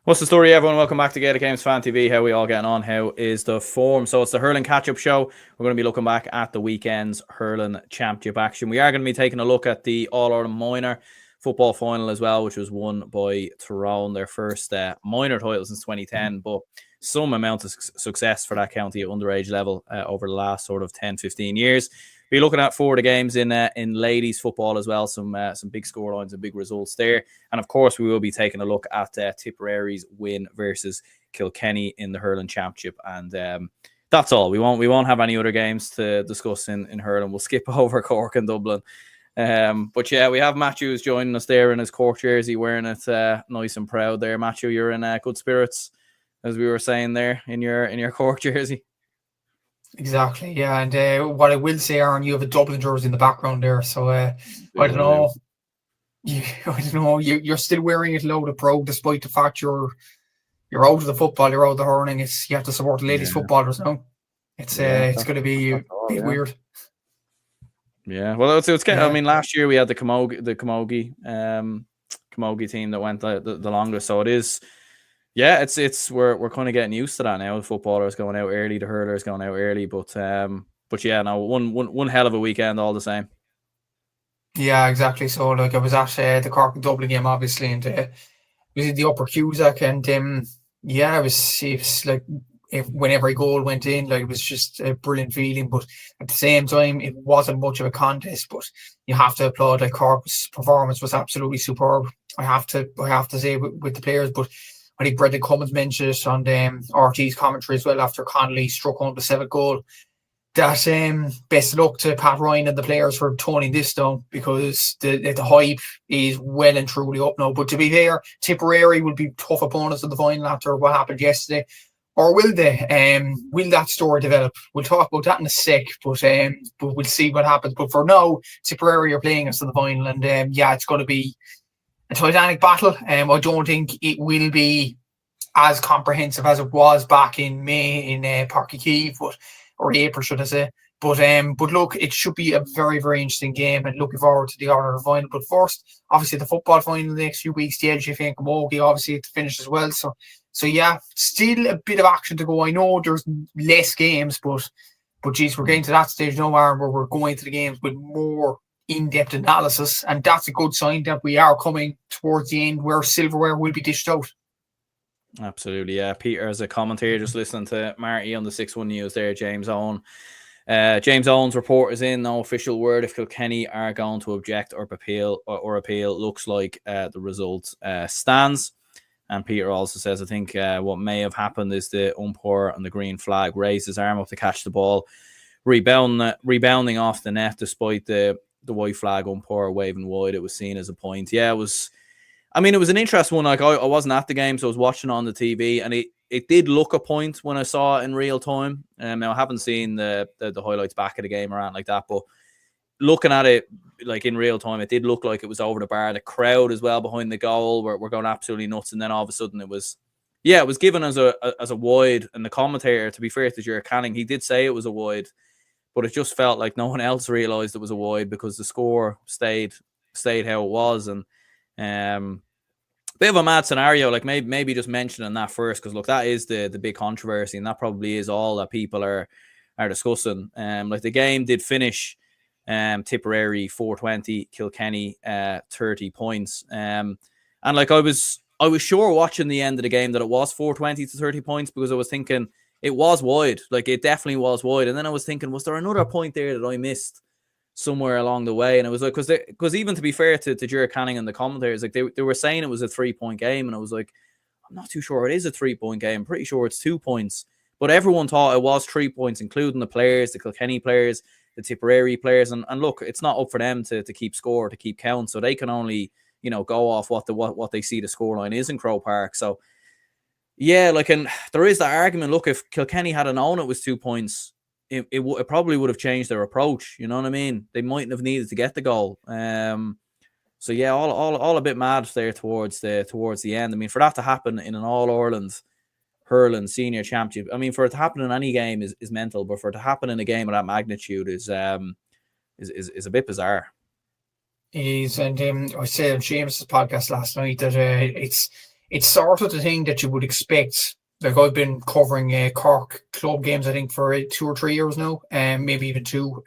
What's the story, everyone? Welcome back to Gaelic Games Fan TV. How are we all getting on? How is the form? So it's the hurling catch-up show. We're going to be looking back at the weekend's hurling championship action. We are going to be taking a look at the All-Ireland minor football final as well, which was won by Tyrone, their first minor title since 2010, but some amount of success for that county at underage level over the last sort of 10, 15 years. Be looking at for the games in ladies football as well, some big scorelines and big results there. And of course, we will be taking a look at Tipperary's win versus Kilkenny in the hurling championship. And that's all. We won't have any other games to discuss in hurling. We'll skip over Cork and Dublin. But yeah, we have Matthews joining us there in his Cork jersey, wearing it nice and proud there. Matthew, you're in good spirits, as we were saying there, in your Cork jersey. Exactly, yeah. And what I will say, Aaron, you have a Dublin jersey in the background there, so I don't know. You're still wearing it loud and proud, despite the fact you're out of the football, you're out of the hurling. You have to support the ladies footballers now. It's going to be a bit weird. Yeah, well, it's I mean, last year we had the Camogie team that went the longest, so it is. Yeah, it's we're kind of getting used to that now. The footballers going out early, the hurlers going out early, but yeah, no, one hell of a weekend all the same. Yeah, exactly. So like I was at the Cork and Dublin game, obviously, and was in the upper Cusack, and yeah, it was like when every goal went in, like it was just a brilliant feeling. But at the same time, it wasn't much of a contest. But you have to applaud, like, Cork's performance was absolutely superb. I have to say with the players, but I think Brendan Cummins mentioned it on RT's commentary as well after Connolly struck home the 7th goal. That best of luck to Pat Ryan and the players for toning this down, because the hype is well and truly up now. But to be fair, Tipperary will be tough opponents in the final after what happened yesterday. Or will they? Will that story develop? We'll talk about that in a sec, but we'll see what happens. But for now, Tipperary are playing us in the final, and yeah, it's going to be a titanic battle. I don't think it will be as comprehensive as it was back in May in Páirc Uí Chaoimh, or April, should I say. But look, it should be a very, very interesting game, and looking forward to the All-Ireland final. But first, obviously, the football final the next few weeks, the LGF and Camogie, obviously, to finish as well. So yeah, still a bit of action to go. I know there's less games, but geez, we're getting to that stage now, Aaron, where we're going to the games with more in-depth analysis, and that's a good sign that we are coming towards the end where silverware will be dished out. Absolutely, yeah. Peter, as a commentator, just listening to Marty on the 6-1 News there, James Owen. James Owen's report is in, no official word if Kilkenny are going to object or appeal. Looks like the result stands. And Peter also says, I think what may have happened is the umpire on the green flag raised his arm up to catch the ball, rebounding off the net despite the white flag umpire waving wide. It was seen as a point. Yeah, it was an interesting one. Like, I wasn't at the game, so I was watching on the TV, and it did look a point when I saw it in real time. Now I haven't seen the highlights back of the game or anything like that, but looking at it like in real time, it did look like it was over the bar. The crowd as well behind the goal were going absolutely nuts, and then all of a sudden it was given as a wide. And the commentator, to be fair to Ger Canning, he did say it was a wide, but it just felt like no one else realised it was a wide because the score stayed how it was. And bit of a mad scenario, like maybe just mentioning that first, because look, that is the big controversy, and that probably is all that people are discussing. Like, the game did finish Tipperary 420, Kilkenny 30 points. And like, I was sure watching the end of the game that it was 420 to 30 points, because I was thinking it was wide. Like, it definitely was wide. And then I was thinking, was there another point there that I missed somewhere along the way? And it was like, because even to be fair to Ger Canning and the commentators, like they were saying it was a 3-point game, and I was like, I'm not too sure it is a 3-point game. I'm pretty sure it's 2 points. But everyone thought it was 3 points, including the players, the Kilkenny players, the Tipperary players. And look, it's not up for them to keep score, to keep count. So they can only, go off what they see the scoreline is in Croke Park. So yeah, like, and there is that argument. Look, if Kilkenny had known it was 2 points, it probably would have changed their approach. You know what I mean? They mightn't have needed to get the goal. So yeah, all a bit mad there towards the end. I mean, for that to happen in an All-Ireland hurling senior championship, I mean, for it to happen in any game is mental, but for it to happen in a game of that magnitude is a bit bizarre. It is, and I said on Seamus's podcast last night that it's it's sort of the thing that you would expect. Like, I've been covering Cork club games, I think, for 2 or 3 years now, maybe even 2.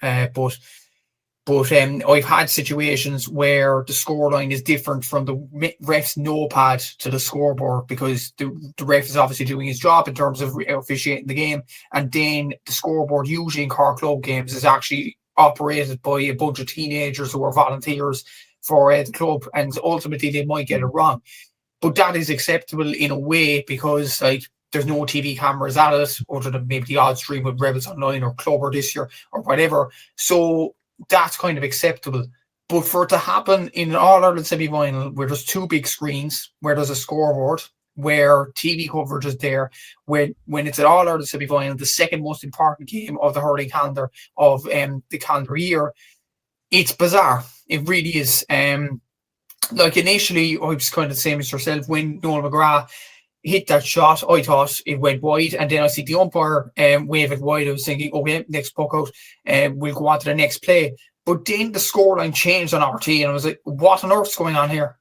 But I've had situations where the scoreline is different from the ref's notepad to the scoreboard, because the ref is obviously doing his job in terms of officiating the game. And then the scoreboard, usually in Cork club games, is actually operated by a bunch of teenagers who are volunteers for the club. And ultimately, they might get it wrong. But that is acceptable in a way, because like, there's no TV cameras at it, other than maybe the odd stream of Rebels Online or Clubber this year or whatever. So that's kind of acceptable. But for it to happen in an All-Ireland semi-final, where there's 2 big screens, where there's a scoreboard, where TV coverage is there, when it's an All-Ireland semi-final, the second most important game of the hurling calendar of the calendar year, it's bizarre. It really is. Like, initially, I was kind of the same as yourself. When Noel McGrath hit that shot, I thought it went wide, and then I see the umpire wave it wide. I was thinking, okay, next puck out, we'll go on to the next play. But then the scoreline changed on RT, and I was like, what on earth's going on here?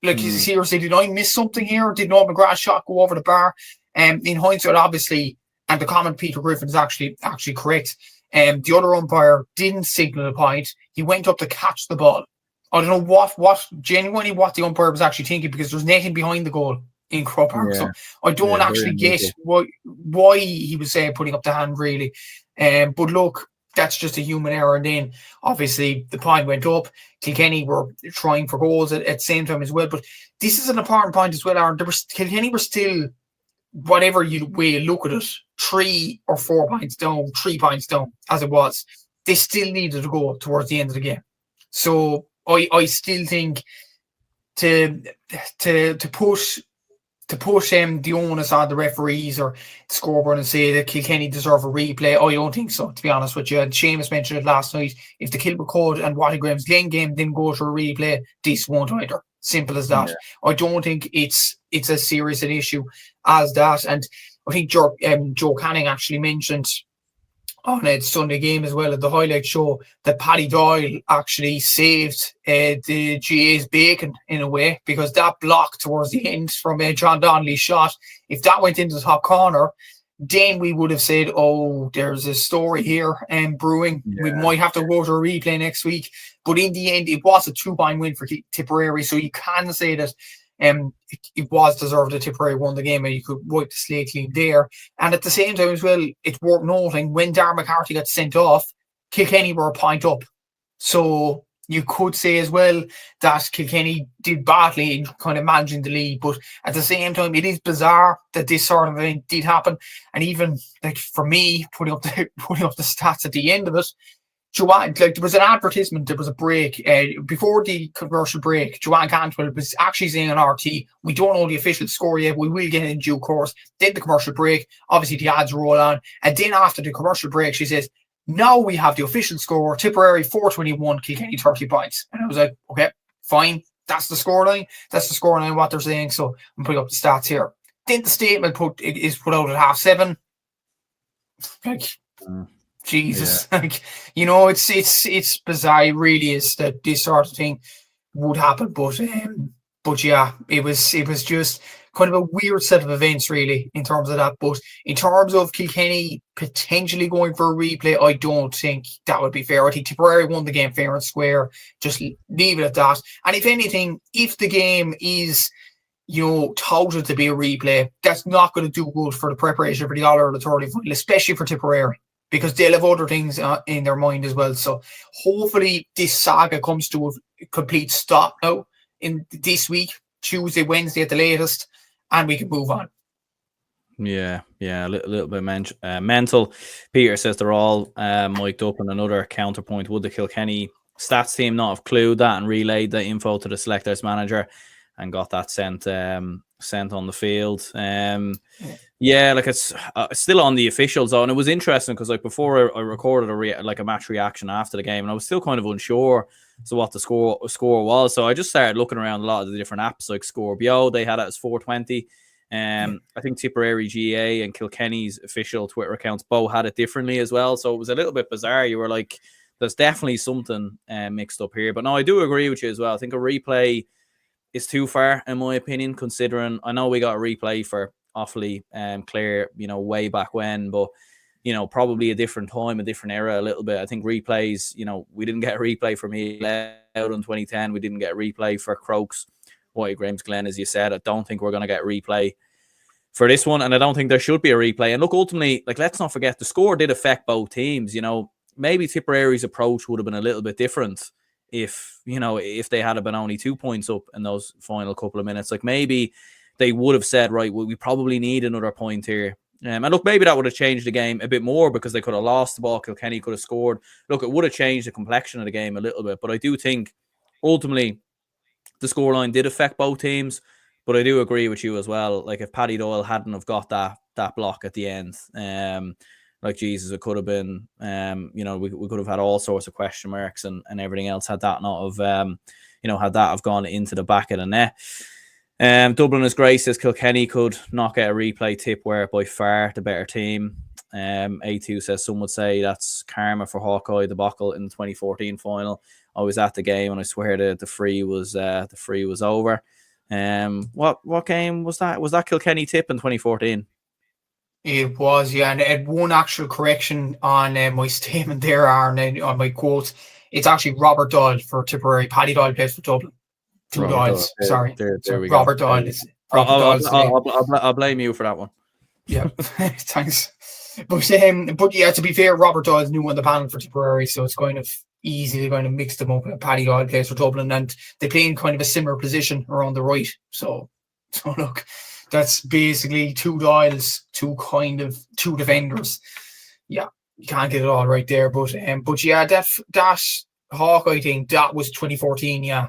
Like, seriously, did I miss something here? Did Noel McGrath's shot go over the bar? In hindsight, obviously, and the comment Peter Griffin is actually correct. The other umpire didn't signal a point. He went up to catch the ball. I don't know what genuinely what the umpire was actually thinking, because there's nothing behind the goal in Croke Park. So I don't actually get why he was putting up the hand, really. But look, that's just a human error. And then obviously the point went up. Kilkenny were trying for goals at the same time as well. But this is an important point as well, Aaron. Kilkenny were still, whatever way you look at it, 3 or 4 points down, 3 points down as it was. They still needed to go towards the end of the game. So I still think to push the onus on the referees or the scoreboard and say that Kilkenny deserve a replay, I don't think so, to be honest with you. And Seamus mentioned it last night. If the Kilmacud and Watty Graham's Glen game didn't go to a replay, this won't either. Simple as that. I don't think it's as serious an issue as that. And I think Joe Canning actually mentioned on a Sunday game as well at the highlight show that Paddy Doyle actually saved the GA's bacon in a way, because that block towards the end from John Donnelly's shot, if that went into the top corner, then we would have said, oh, there's a story here brewing. We might have to go to a replay next week. But in the end, it was a 2-point win for Tipperary, so you can say that it was deserved that Tipperary won the game, and you could wipe the slate clean there. And at the same time as well, it's worth noting, when Darren McCarthy got sent off, Kilkenny were a point up. So you could say as well that Kilkenny did badly in kind of managing the lead. But at the same time, it is bizarre that this sort of event did happen. And even, like, for me, putting up the stats at the end of it, Joanne, like, there was an advertisement, there was a break before the commercial break. Joanne Cantwell was actually saying on RT, we don't know the official score yet, we will get it in due course. Then the commercial break, obviously the ads roll on, and then after the commercial break, she says, now we have the official score, Tipperary 421, Kilkenny 30 points. And I was like, okay, fine, that's the scoreline. That's the scoreline, what they're saying. So I'm putting up the stats here. Then the statement is put out at 7:30. Like, Jesus, like, you know, it's bizarre. It really is that this sort of thing would happen. But yeah, it was just kind of a weird set of events, really, in terms of that. But in terms of Kilkenny potentially going for a replay, I don't think that would be fair. I think Tipperary won the game fair and square. Just leave it at that. And if anything, if the game is, you know, touted to be a replay, that's not going to do good for the preparation for the All-Ireland 30 final, especially for Tipperary, because they'll have other things in their mind as well. So hopefully this saga comes to a complete stop now in this week, Tuesday, Wednesday at the latest, and we can move on. Yeah, a little bit mental. Peter says they're all mic'd up, and another counterpoint: would the Kilkenny stats team not have clued that and relayed the info to the selectors manager and got that sent on the field? Yeah, like, it's still on the official zone. It was interesting because, like, before I recorded a match reaction after the game, and I was still kind of unsure as to what the score was. So I just started looking around a lot of the different apps, like Scorebio. They had it as 420. I think Tipperary GA and Kilkenny's official Twitter accounts both had it differently as well. So it was a little bit bizarre. You were like, there's definitely something mixed up here. But no, I do agree with you as well. I think a replay is too far, in my opinion, considering I know we got a replay for Offaly Clare, way back when, but probably a different time, a different era a little bit. I think replays, we didn't get a replay for me out in 2010. We didn't get a replay for Crokes, White Graham's Glen, as you said. I don't think we're going to get a replay for this one, and I don't think there should be a replay. And look, ultimately, let's not forget the score did affect both teams. Maybe Tipperary's approach would have been a little bit different if they had been only 2 points up in those final couple of minutes. Maybe they would have said, right, well, we probably need another point here. And look, maybe that would have changed the game a bit more because they could have lost the ball. Kilkenny could have scored. Look, it would have changed the complexion of the game a little bit. But I do think ultimately the scoreline did affect both teams. But I do agree with you as well. If Paddy Doyle hadn't have got that block at the end, Jesus, it could have been, we could have had all sorts of question marks and everything else had that not have, had that have gone into the back of the net. Dublin is great, says Kilkenny could not get a replay. Tip were by far the better team. A2 says some would say that's karma for Hawkeye debacle in the 2014 final. I was at the game and I swear the free was over. What game was that? Was that Kilkenny Tip in 2014? It was, yeah. And one actual correction on my statement there, Aaron, on my quote. It's actually Robert Doyle for Tipperary. Paddy Doyle plays for Dublin. Two Doyles, sorry. There we Robert go. Doyle. I'll blame you for that one. Yeah, thanks. But yeah, to be fair, Robert Doyle's new on the panel for Tipperary, so it's kind of easily going to mix them up. Paddy Doyle plays for Dublin, and they play in kind of a similar position around the right. So look, that's basically two Doyles, two defenders. Yeah, you can't get it all right there, but yeah, that Hawkeye thing, that was 2014, yeah.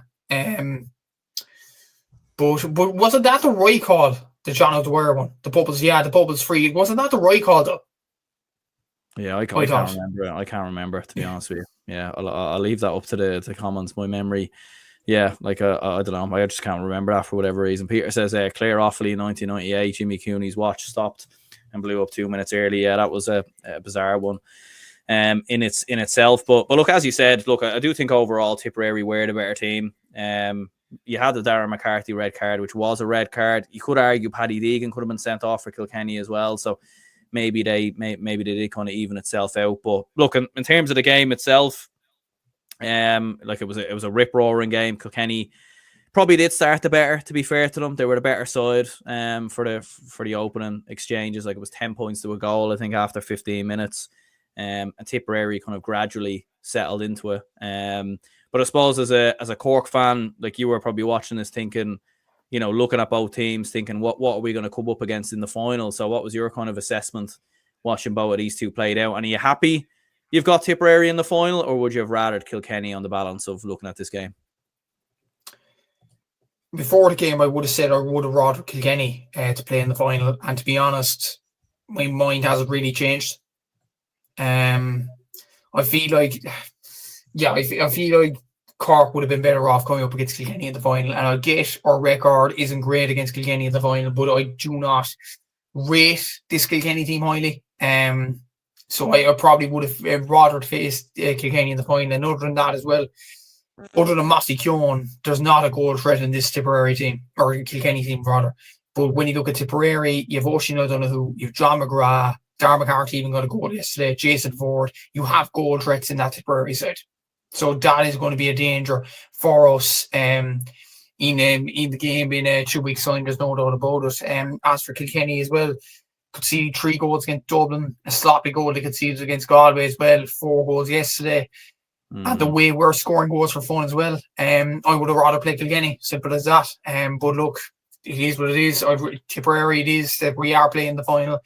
But wasn't that the right call? The John O'Dwyer one, the Bubbles free. Wasn't that the right call though? Yeah, I can't remember it. I can't remember, to be honest with you. Yeah, I'll leave that up to the comments. My memory, yeah, I don't know. I just can't remember that for whatever reason. Peter says Clare Offaly in 1998. Jimmy Cooney's watch stopped and blew up 2 minutes early. Yeah, that was a bizarre one. In itself, but look, as you said, look, I do think overall Tipperary were the better team. You had the Darren McCarthy red card, which was a red card. You could argue Paddy Deegan could have been sent off for Kilkenny as well. So maybe they did kind of even itself out. But look, in terms of the game itself, it was a rip roaring game. Kilkenny probably did start the better. To be fair to them, they were the better side. For the opening exchanges, it was 10 points to a goal, I think, after 15 minutes. And Tipperary kind of gradually settled into it. But I suppose as a Cork fan, you were probably watching this thinking, looking at both teams, thinking, what are we going to come up against in the final? So what was your kind of assessment watching both of these two played out? And are you happy you've got Tipperary in the final, or would you have rather Kilkenny on the balance of looking at this game? Before the game, I would have said I would have rather Kilkenny to play in the final. And to be honest, my mind hasn't really changed. I feel like Cork would have been better off coming up against Kilkenny in the final, and I get our record isn't great against Kilkenny in the final, but I do not rate this Kilkenny team highly. So I probably would have rather faced Kilkenny in the final. And other than that as well, other than Mossy Keown, there's not a goal threat in this Tipperary team, or Kilkenny team rather. But when you look at Tipperary, you have Oisin O'Donoghue, you have John McGrath, Darren McCarthy even got a goal yesterday, Jason Ford. You have goal threats in that Tipperary side. So that is going to be a danger for us in the game in 2 weeks' time. There's no doubt about it. As for Kilkenny as well, could see 3 goals against Dublin, a sloppy goal they conceded against Galway as well, 4 goals yesterday. And the way we're scoring goals for fun as well. I would have rather played Kilkenny, simple as that. But look, it is what it is. Tipperary, it is that we are playing the final.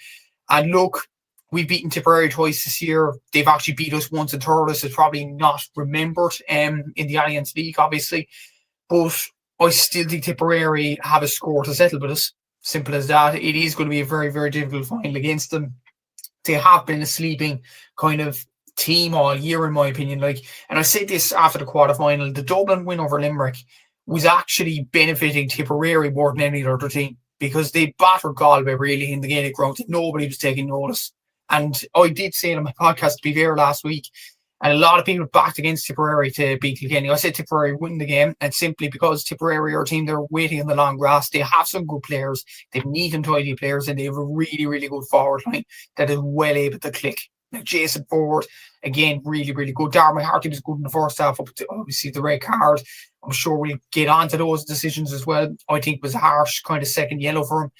And look, we've beaten Tipperary twice this year. They've actually beat us once and Thurles. It's probably not remembered in the Alliance League, obviously. But I still think Tipperary have a score to settle with us. Simple as that. It is going to be a very, very difficult final against them. They have been a sleeping kind of team all year, in my opinion. And I said this after the quarterfinal, the Dublin win over Limerick was actually benefiting Tipperary more than any other team, because they battered Galway really in the Gaelic ground. Nobody was taking notice. And I did say it on my podcast, to be fair, last week, And a lot of people backed against Tipperary to beat Kilkenny. I said Tipperary win the game, and simply because Tipperary are a team that are waiting in the long grass. They have some good players. They've neat and tidy players, and they have a really, really good forward line that is well able to click. Now, Jason Ford, again, really, really good. Darren Harty was good in the first half, up to obviously the red card. I'm sure we'll get on to those decisions as well. I think it was a harsh kind of second yellow for him.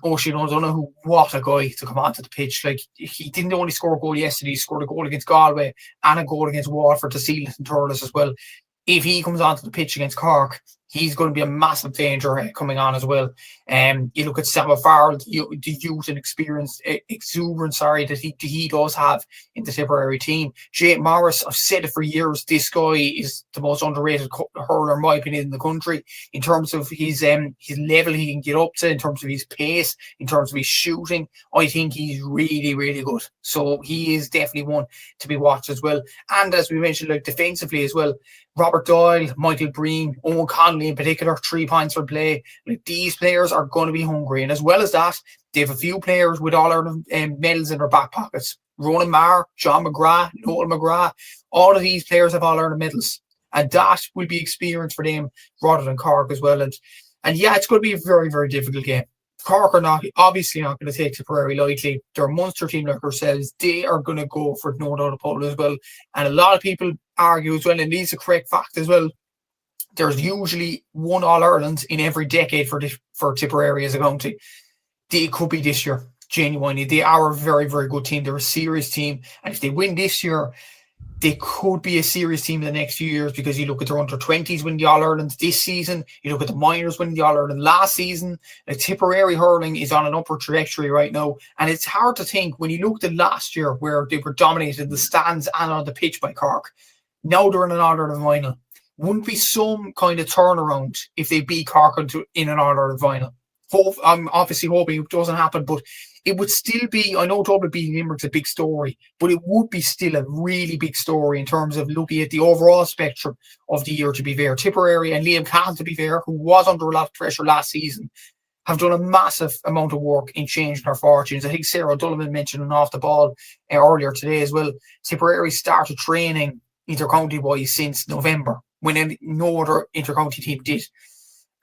Oisin O'Donoghue, what a guy to come onto the pitch. Like, he didn't only score a goal yesterday, he scored a goal against Galway and a goal against Waterford to seal it in Thurles as well. If he comes onto the pitch against Cork, he's going to be a massive danger coming on as well. You look at Sam Farrell, the youth and exuberance, that he does have in the Tipperary team. Jake Morris, I've said it for years, this guy is the most underrated hurler, in my opinion, in the country, in terms of his level he can get up to, in terms of his pace, in terms of his shooting. I think he's really, really good. So he is definitely one to be watched as well. And as we mentioned, like defensively as well, Robert Doyle, Michael Breen, Owen Connolly in particular, 3 points for play. Like, these players are going to be hungry. And as well as that, they have a few players with All-Ireland medals in their back pockets. Ronan Maher, John McGrath, Noel McGrath, all of these players have All-Ireland medals. And that will be experience for them rather than Cork as well. And yeah, it's going to be a very, very difficult game. Cork are obviously not going to take Tipperary lightly. They're a monster team like ourselves. They are going to go for no doubt a poll as well. And a lot of people argue as well, and it's a correct fact as well, there's usually one All-Ireland in every decade for Tipperary as a county. It could be this year, genuinely. They are a very, very good team. They're a serious team. And if they win this year, they could be a serious team in the next few years, because you look at their under-20s winning the All-Ireland this season, you look at the minors winning the All-Ireland last season. Like, Tipperary hurling is on an upward trajectory right now, and it's hard to think when you looked at last year where they were dominated in the stands and on the pitch by Cork. Now they're in an All-Ireland final. Wouldn't be some kind of turnaround if they beat Cork in an All-Ireland final. I'm obviously hoping it doesn't happen, but it would still be, I know Dublin beating Limerick's a big story, but it would be still a really big story in terms of looking at the overall spectrum of the year, to be fair. Tipperary and Liam Cahan, to be fair, who was under a lot of pressure last season, have done a massive amount of work in changing their fortunes. I think Sarah O'Donovan mentioned off the ball earlier today as well. Tipperary started training inter-county-wise since November, when no other inter-county team did.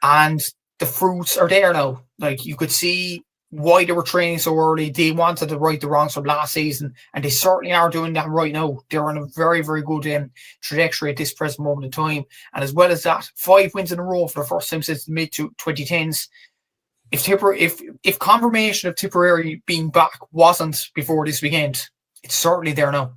And the fruits are there now. Like, you could see why they were training so early. They wanted to right the wrongs from last season, and they certainly are doing that right now. They're on a very, very good trajectory at this present moment in time. And as well as that, 5 wins in a row for the first time since the mid-2010s. If confirmation of Tipperary being back wasn't before this weekend, it's certainly there now.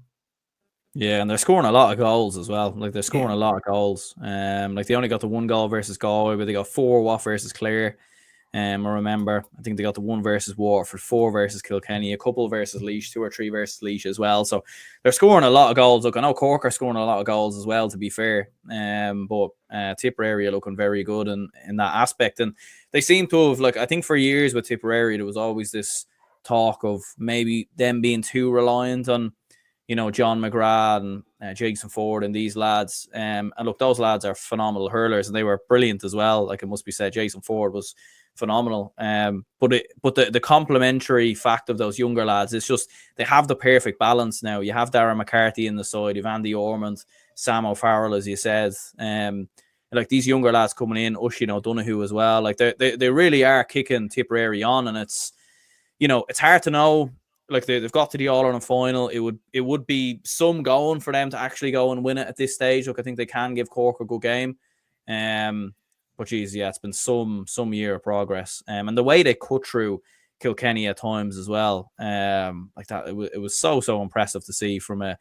Yeah, and they're scoring a lot of goals as well. Like, they're scoring a lot of goals. Like, they only got the 1 goal versus Galway, but they got 4 Watt versus Clare. I remember, I think they got the 1 versus Waterford, 4 versus Kilkenny, a couple versus Laois, 2 or 3 versus Laois as well. So they're scoring a lot of goals. Look, I know Cork are scoring a lot of goals as well, to be fair. But Tipperary are looking very good in that aspect. And they seem to have, like, I think for years with Tipperary, there was always this talk of maybe them being too reliant on, you know, John McGrath and Jason Ford and these lads. And look, those lads are phenomenal hurlers, and they were brilliant as well. Like, it must be said, Jason Ford was phenomenal. But the complementary fact of those younger lads is just they have the perfect balance now. You have Darren McCarthy in the side, you've Andy Ormond, Sam O'Farrell, as you said. Like, these younger lads coming in, Oisin O'Donoghue as well. Like, they really are kicking Tipperary on, and it's, you know, it's hard to know. Like, they've got to the All-Ireland final. It would be some going for them to actually go and win it at this stage. Look, I think they can give Cork a good game. But geez, yeah, it's been some year of progress. And the way they cut through Kilkenny at times as well, like that, it was so impressive to see from a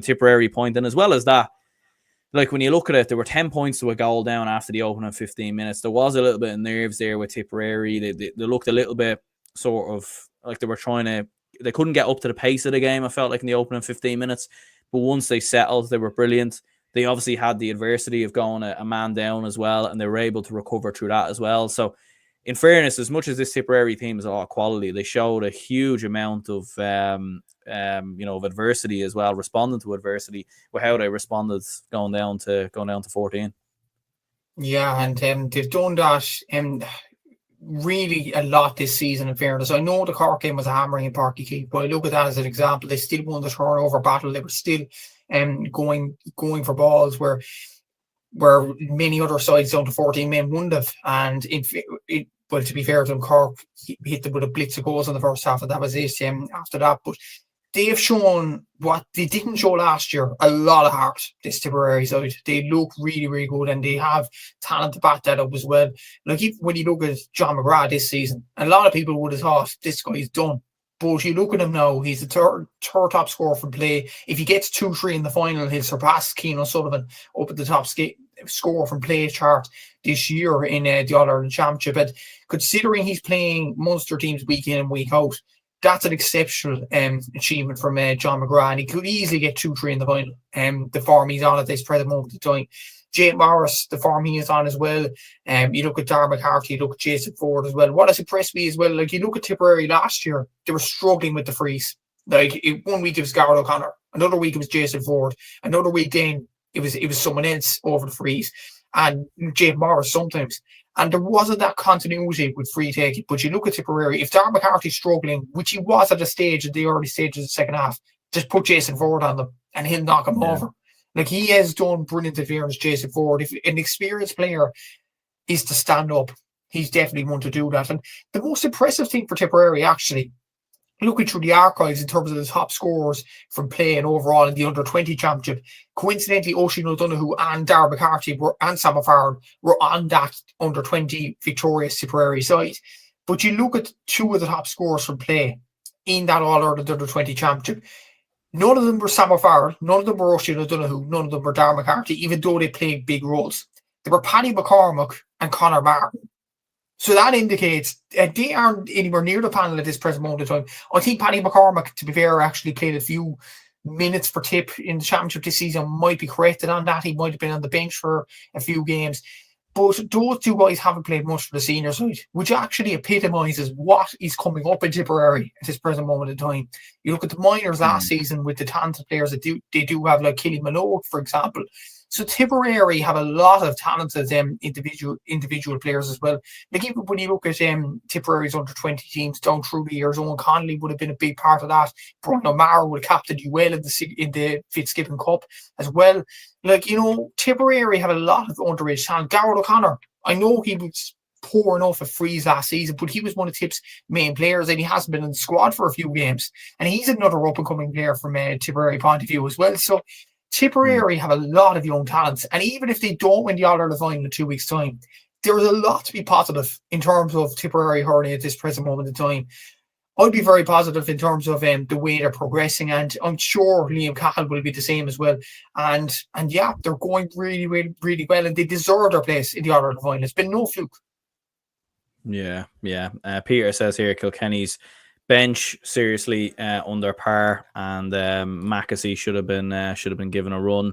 Tipperary point. And as well as that, like, when you look at it, there were 10 points to a goal down after the opening 15 minutes. There was a little bit of nerves there with Tipperary. They looked a little bit sort of like they were they couldn't get up to the pace of the game, I felt like, in the opening 15 minutes. But once they settled, they were brilliant. They obviously had the adversity of going a man down as well, and they were able to recover through that as well. So, in fairness, as much as this Tipperary team is a lot of quality, they showed a huge amount of of adversity as well, responding to adversity with how they responded going down to 14. Yeah, and they've done that really a lot this season, in fairness. I know the Cork game was a hammering in Páirc Uí Chaoimh, but I look at that as an example. They still won the turnover battle. They were still going for balls where many other sides down to 14 men wouldn't have. And well, to be fair to them, Cork hit them with a blitz of goals in the first half, and that was it after that. But they've shown what they didn't show last year, a lot of heart, this Tipperary side. They look really, really good, and they have talent to back that up as well. Like, even when you look at John McGrath this season, a lot of people would have thought this guy's done. But you look at him now, he's the third top scorer from play. If he gets 2-3 in the final, he'll surpass Cian O'Sullivan up at the top score from play chart this year in the All-Ireland Championship. And considering he's playing Munster teams week in and week out, that's an exceptional achievement from John McGrath, and he could easily get 2-3 in the final. The form he's on at this present moment in time. Jake Morris, the form he is on as well. You look at Darragh McCarthy, you look at Jason Ford as well. What has impressed me as well, like, you look at Tipperary last year, they were struggling with the frees. Like, 1 week it was Garrett O'Connor, another week it was Jason Ford, another week then it was someone else over the frees, and Jake Morris sometimes. And there wasn't that continuity with free taking. But you look at Tipperary, if Darragh McCarthy's struggling, which he was at the early stages of the second half, just put Jason Ford on them and he'll knock him over. Like, he has done brilliant interference, Jason Ford. If an experienced player is to stand up, he's definitely one to do that. And the most impressive thing for Tipperary, actually, looking through the archives in terms of the top scorers from play and overall in the under-20 championship, coincidentally, Oisin O'Donoghue and Darragh McCarthy and Sam O'Farrell were on that under-20 victorious Tipperary side. But you look at two of the top scorers from play in that All-Ireland under-20 championship, none of them were Sam O'Farrell, none of them were Oisin O'Donoghue, none of them were Darragh McCarthy, even though they played big roles. They were Paddy McCormack and Conor Martin. So that indicates they aren't anywhere near the panel at this present moment in time. I think Paddy McCormack, to be fair, actually played a few minutes for Tip in the championship this season. Might be corrected on that. He might have been on the bench for a few games. But those two guys haven't played much for the senior side, which actually epitomises what is coming up in Tipperary at this present moment in time. You look at the minors last season with the talented players that they do have, like Killy Minogue, for example. So Tipperary have a lot of talented individual players as well. Like, even when you look at Tipperary's under-20 teams down through the years, Owen Connolly would have been a big part of that. Brian O'Mara would have captained you well in the Fitzgibbon Cup as well. Like, you know, Tipperary have a lot of underage talent. Garrett O'Connor, I know he was poor enough at frees last season, but he was one of Tip's main players, and he hasn't been in the squad for a few games. And he's another up-and-coming player from a Tipperary point of view as well. So Tipperary have a lot of young talents, and even if they don't win the All-Ireland final in 2 weeks' time, there is a lot to be positive in terms of Tipperary hurling at this present moment in time. I'd be very positive in terms of the way they're progressing, and I'm sure Liam Cahill will be the same as well. And yeah, they're going really, really, really well, and they deserve their place in the All-Ireland final. It's been no fluke. Yeah. Peter says here, Kilkenny's bench seriously under par, and Mackesy should have been given a run.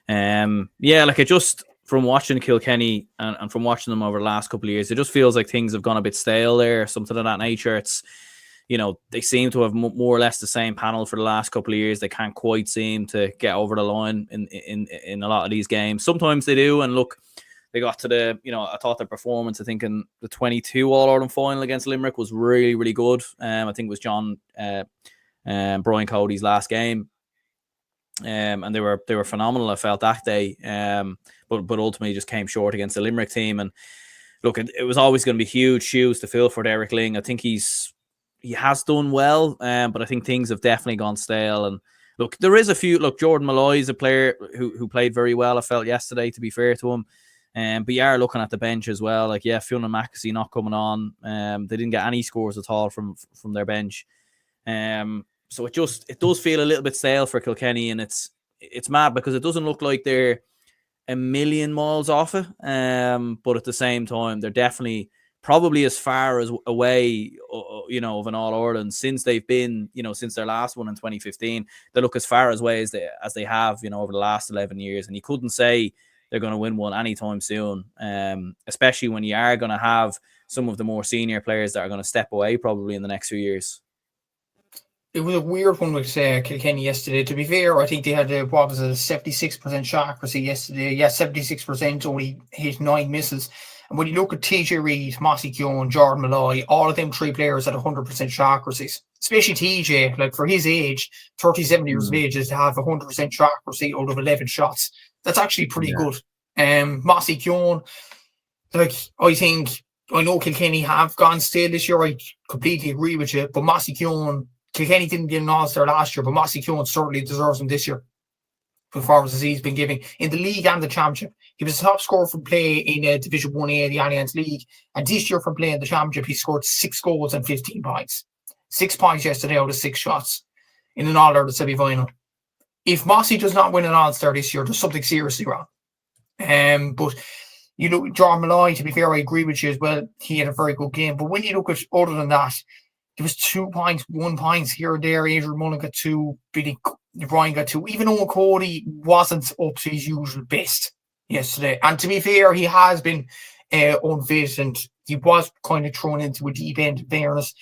Like, it just, from watching Kilkenny and from watching them over the last couple of years, it just feels like things have gone a bit stale there, something of that nature. It's, you know, they seem to have more or less the same panel for the last couple of years. They can't quite seem to get over the line in a lot of these games. Sometimes they do, and look, they got to the, you know, I thought their performance, I think in the 22 All-Ireland final against Limerick was really, really good. I think it was Brian Cody's last game. And they were phenomenal, I felt, that day. But ultimately just came short against the Limerick team. And look, it was always going to be huge shoes to fill for Derek Ling. I think he has done well, but I think things have definitely gone stale. And look, there is a few. Look, Jordan Malloy is a player who played very well, I felt, yesterday, to be fair to him. But you are looking at the bench as well. Like, yeah, Fiona Mackesy not coming on. They didn't get any scores at all from their bench. So it does feel a little bit stale for Kilkenny, and it's mad because it doesn't look like they're a million miles off it. But at the same time, they're definitely probably as far as away, you know, of an All-Ireland since they've been, you know, since their last one in 2015. They look as far away as they have, you know, over the last 11 years. And you couldn't say they're going to win one anytime soon, especially when you are going to have some of the more senior players that are going to step away probably in the next few years. It was a weird one with Kilkenny yesterday. To be fair, I think they had a 76% shot accuracy yesterday. Yeah, 76%, only hit 9 misses. And when you look at TJ Reid, Mossy Keown, Jordan Malloy, all of them 3 players at 100% shot accuracies, especially TJ, like for his age, 37 years of age, is to have 100% shot accuracy out of 11 shots. That's actually pretty good. Mossy Keown, like, I know Kilkenny have gone stale this year. I completely agree with you. But Mossy Keown, Kilkenny didn't get an All-Star last year, but Mossy Keown certainly deserves him this year. Performances he's been giving in the league and the championship. He was the top scorer from play in Division 1A of the Alliance League. And this year from playing the championship, he scored 6 goals and 15 points. 6 points yesterday out of 6 shots in an All-Ireland semi-final. If Mossy does not win an All-Star this year, there's something seriously wrong. But you look at John Malloy, to be fair, I agree with you as well. He had a very good game. But when you look at other than that, there was 2 points, 1 point here and there. Adrian Mullen got 2, Billy Ryan got 2. Even Owen Cody wasn't up to his usual best yesterday. And to be fair, he has been unfit, and he was kind of thrown into a deep end of fairness.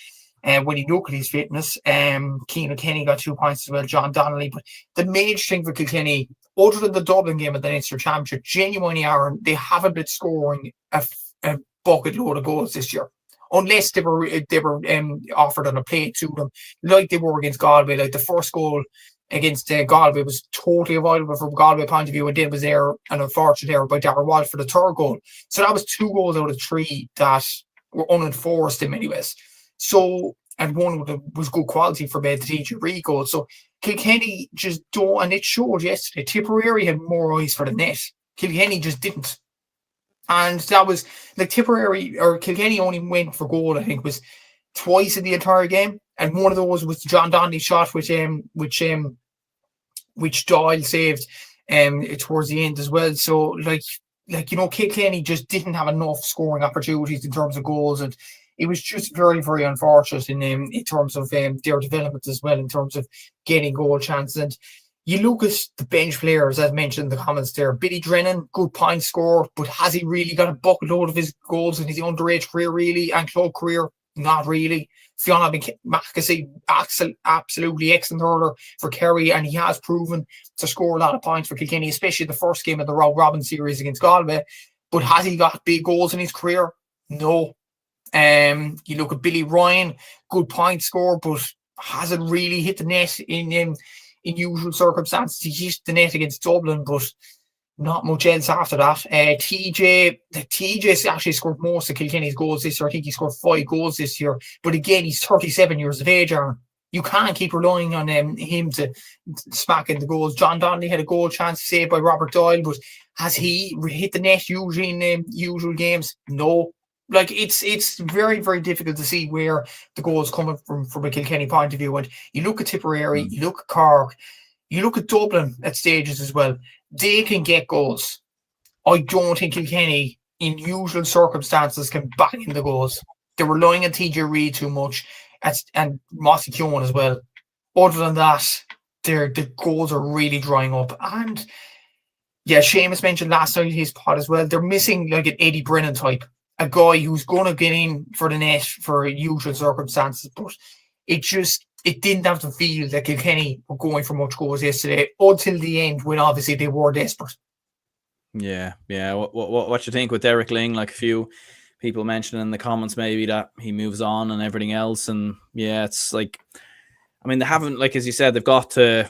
When you look at his fitness, Cian Kenny got 2 points as well, John Donnelly. But the major thing for Kilkenny, other than the Dublin game at the Leinster Championship, genuinely are they haven't been scoring a bucket load of goals this year, unless they were offered on a plate to them, like they were against Galway. Like the first goal against Galway was totally avoidable from Galway point of view, and then was there an unfortunate error by Darragh Walsh for the 3rd goal. So that was 2 goals out of 3 that were unenforced in many ways. So, and one was good quality for the TJ Reid goal. So Kilkenny just don't, and it showed yesterday. Tipperary had more eyes for the net. Kilkenny just didn't. And that was like Tipperary or Kilkenny only went for goal, I think, was twice in the entire game. And one of those was John Donnelly shot, which Doyle saved towards the end as well. So like Kilkenny just didn't have enough scoring opportunities in terms of goals, and it was just very, very unfortunate in terms of their development as well, in terms of getting goal chances. And you look at the bench players, as mentioned in the comments there. Billy Drennan, good point scorer, but has he really got a bucket load of his goals in his underage career, really, and club career? Not really. Fiona McAsey, absolutely excellent hurler for Kerry, and he has proven to score a lot of points for Kilkenny, especially the first game of the Round Robin series against Galway. But has he got big goals in his career? No. You look at Billy Ryan, good point scorer, but hasn't really hit the net in usual circumstances. He hit the net against Dublin, but not much else after that. TJ actually scored most of Kilkenny's goals this year. I think he scored 5 goals this year. But again, he's 37 years of age, Aaron. You can't keep relying on him to smack in the goals. John Donnelly had a goal chance saved by Robert Doyle, but has he hit the net usually in usual games? No. Like it's very, very difficult to see where the goal is coming from a Kilkenny point of view. And you look at Tipperary, you look at Cork, you look at Dublin at stages as well. They can get goals. I don't think Kilkenny, in usual circumstances, can back in the goals. They're relying on TJ Reid too much, and Mossy Keown as well. Other than that, the goals are really drying up. And yeah, Seamus mentioned last night in his pod as well, they're missing like an Eddie Brennan type. A guy who's going to get in for the net for usual circumstances, but it didn't have the feel that Kilkenny were going for much goals yesterday until the end, when obviously they were desperate. Yeah. What you think with Derek Ling? Like a few people mentioned in the comments, maybe that he moves on and everything else, and yeah, it's like, I mean, they haven't, like as you said, they've got to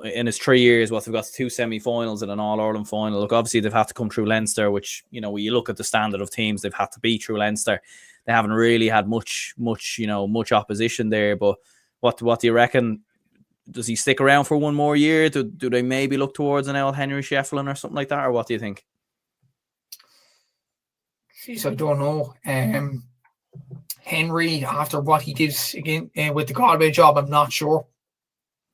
in his 3 years, they've got 2 semi-finals and an All-Ireland final. Look, obviously they've had to come through Leinster, which, when you look at the standard of teams they've had to beat through Leinster, they haven't really had much opposition there. But what do you reckon? Does he stick around for one more year? Do they maybe look towards an old Henry Shefflin or something like that, or what do you think? Jeez, I don't know. Henry, after what he did again with the Galway job, I'm not sure.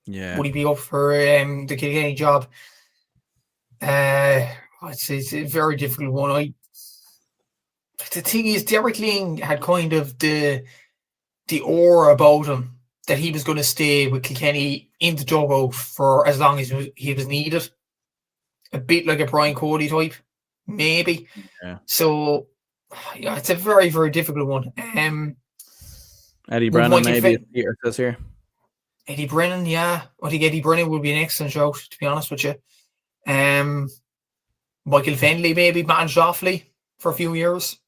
Yeah. Would he be up for the Kilkenny job? It's a very difficult one. The thing is, Derek Ling had kind of the aura about him that he was going to stay with Kilkenny in the dugout for as long as he was needed. A bit like a Brian Cody type, maybe. Yeah. So, yeah, it's a very, very difficult one. Eddie Brennan, maybe, Peter says here. Eddie Brennan, yeah. I think Eddie Brennan would be an excellent shout, to be honest with you. Michael Fenley, maybe, Matt Joffley. for a few years.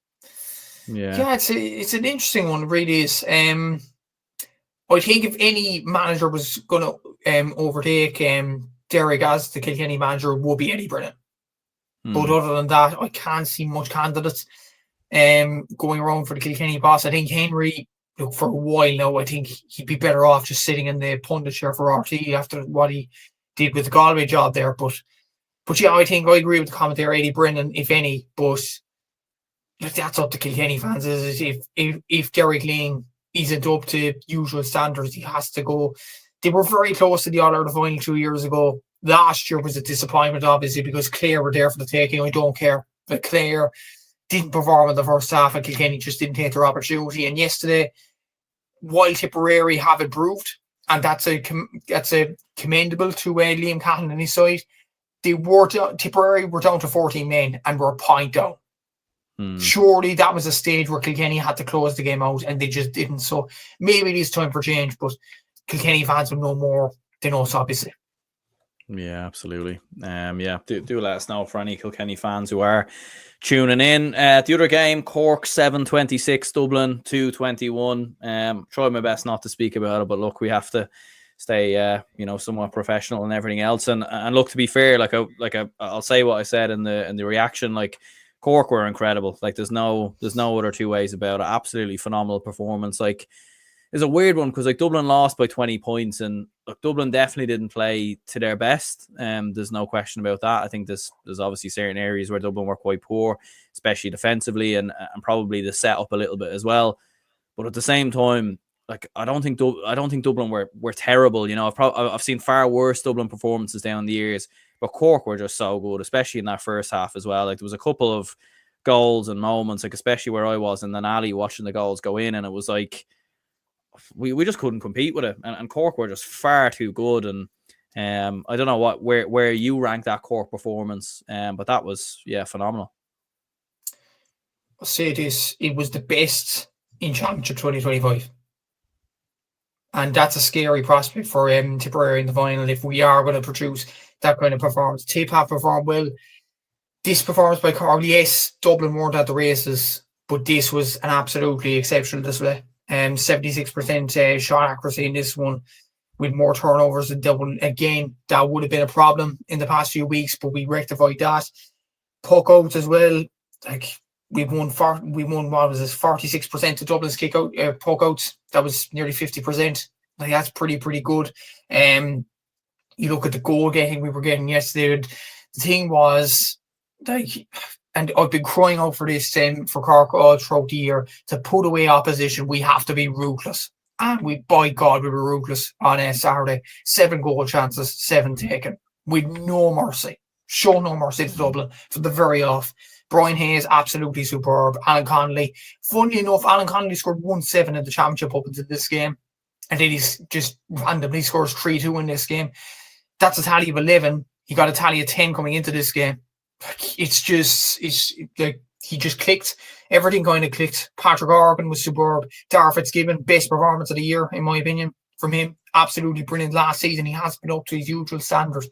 Yeah, it's an interesting one. It really is. I think if any manager was going to overtake Derek as the Kilkenny manager, it would be Eddie Brennan. But other than that, I can't see much candidates going around for the Kilkenny boss. I think Henry, look, for a while now, I think he'd be better off just sitting in the pundit chair for RT after what he did with the Galway job there. But yeah, I think I agree with the comment there, Eddie Brennan, if any. But that's up to Kilkenny fans. Is if Derek Ling isn't up to usual standards, he has to go. They were very close to the All-Ireland final 2 years ago. Last year was a disappointment, obviously, because Clare were there for the taking. I don't care. But Clare didn't perform in the first half, and Kilkenny just didn't take their opportunity. And yesterday, while Tipperary have improved, and that's a commendable to Liam Catlin and his side, Tipperary were down to 14 men and were a point down. Surely that was a stage where Kilkenny had to close the game out, and they just didn't. So maybe it is time for change, but Kilkenny fans will know more than us, obviously. Yeah, absolutely. Do let us know for any Kilkenny fans who are tuning in. The other game, Cork 7-26, Dublin 2-21. Try my best not to speak about it, but look, we have to stay, somewhat professional and everything else. And look, to be fair, I'll say what I said in the reaction. Like, Cork were incredible. Like, there's no other two ways about it. Absolutely phenomenal performance. Like, it's a weird one because like Dublin lost by 20 points, and look, Dublin definitely didn't play to their best. There's no question about that. I think there's obviously certain areas where Dublin were quite poor, especially defensively, and probably the setup a little bit as well. But at the same time, like I don't think Dublin were terrible. You know, I've seen far worse Dublin performances down the years, but Cork were just so good, especially in that first half as well. Like there was a couple of goals and moments, like especially where I was in the alley watching the goals go in, and it was like we just couldn't compete with it. And Cork were just far too good. And I don't know where you rank that Cork performance, but that was phenomenal. I'll say this: it was the best in Championship 2025. And that's a scary prospect for Tipperary in the final if we are going to produce that kind of performance. Tip have performed well. This performance by Carr, yes, Dublin weren't at the races, but this was an absolutely exceptional display. 76% shot accuracy in this one, with more turnovers than Dublin. Again, that would have been a problem in the past few weeks, but we rectified that. Puck outs as well. Like we won 46% of Dublin's kick out puck outs. That was nearly 50%. Like that's pretty good. You look at the goal getting we were getting yesterday. The thing was like, and I've been crying out for this for Cork all throughout the year, to put away opposition. We have to be ruthless, and by God we were ruthless on Saturday. 7 goal chances, 7 taken with no mercy. Show no mercy to Dublin from the very off. Brian Hayes, absolutely superb. Alan Connolly. Funnily enough, Alan Connolly scored 1-7 in the championship up into this game. And then he's just randomly scores 3-2 in this game. That's a tally of 11. He got a tally of 10 coming into this game. It's like he just clicked. Everything kind of clicked. Patrick Organ was superb. Dar Fitzgibbon, best performance of the year, in my opinion, from him. Absolutely brilliant last season. He has been up to his usual standard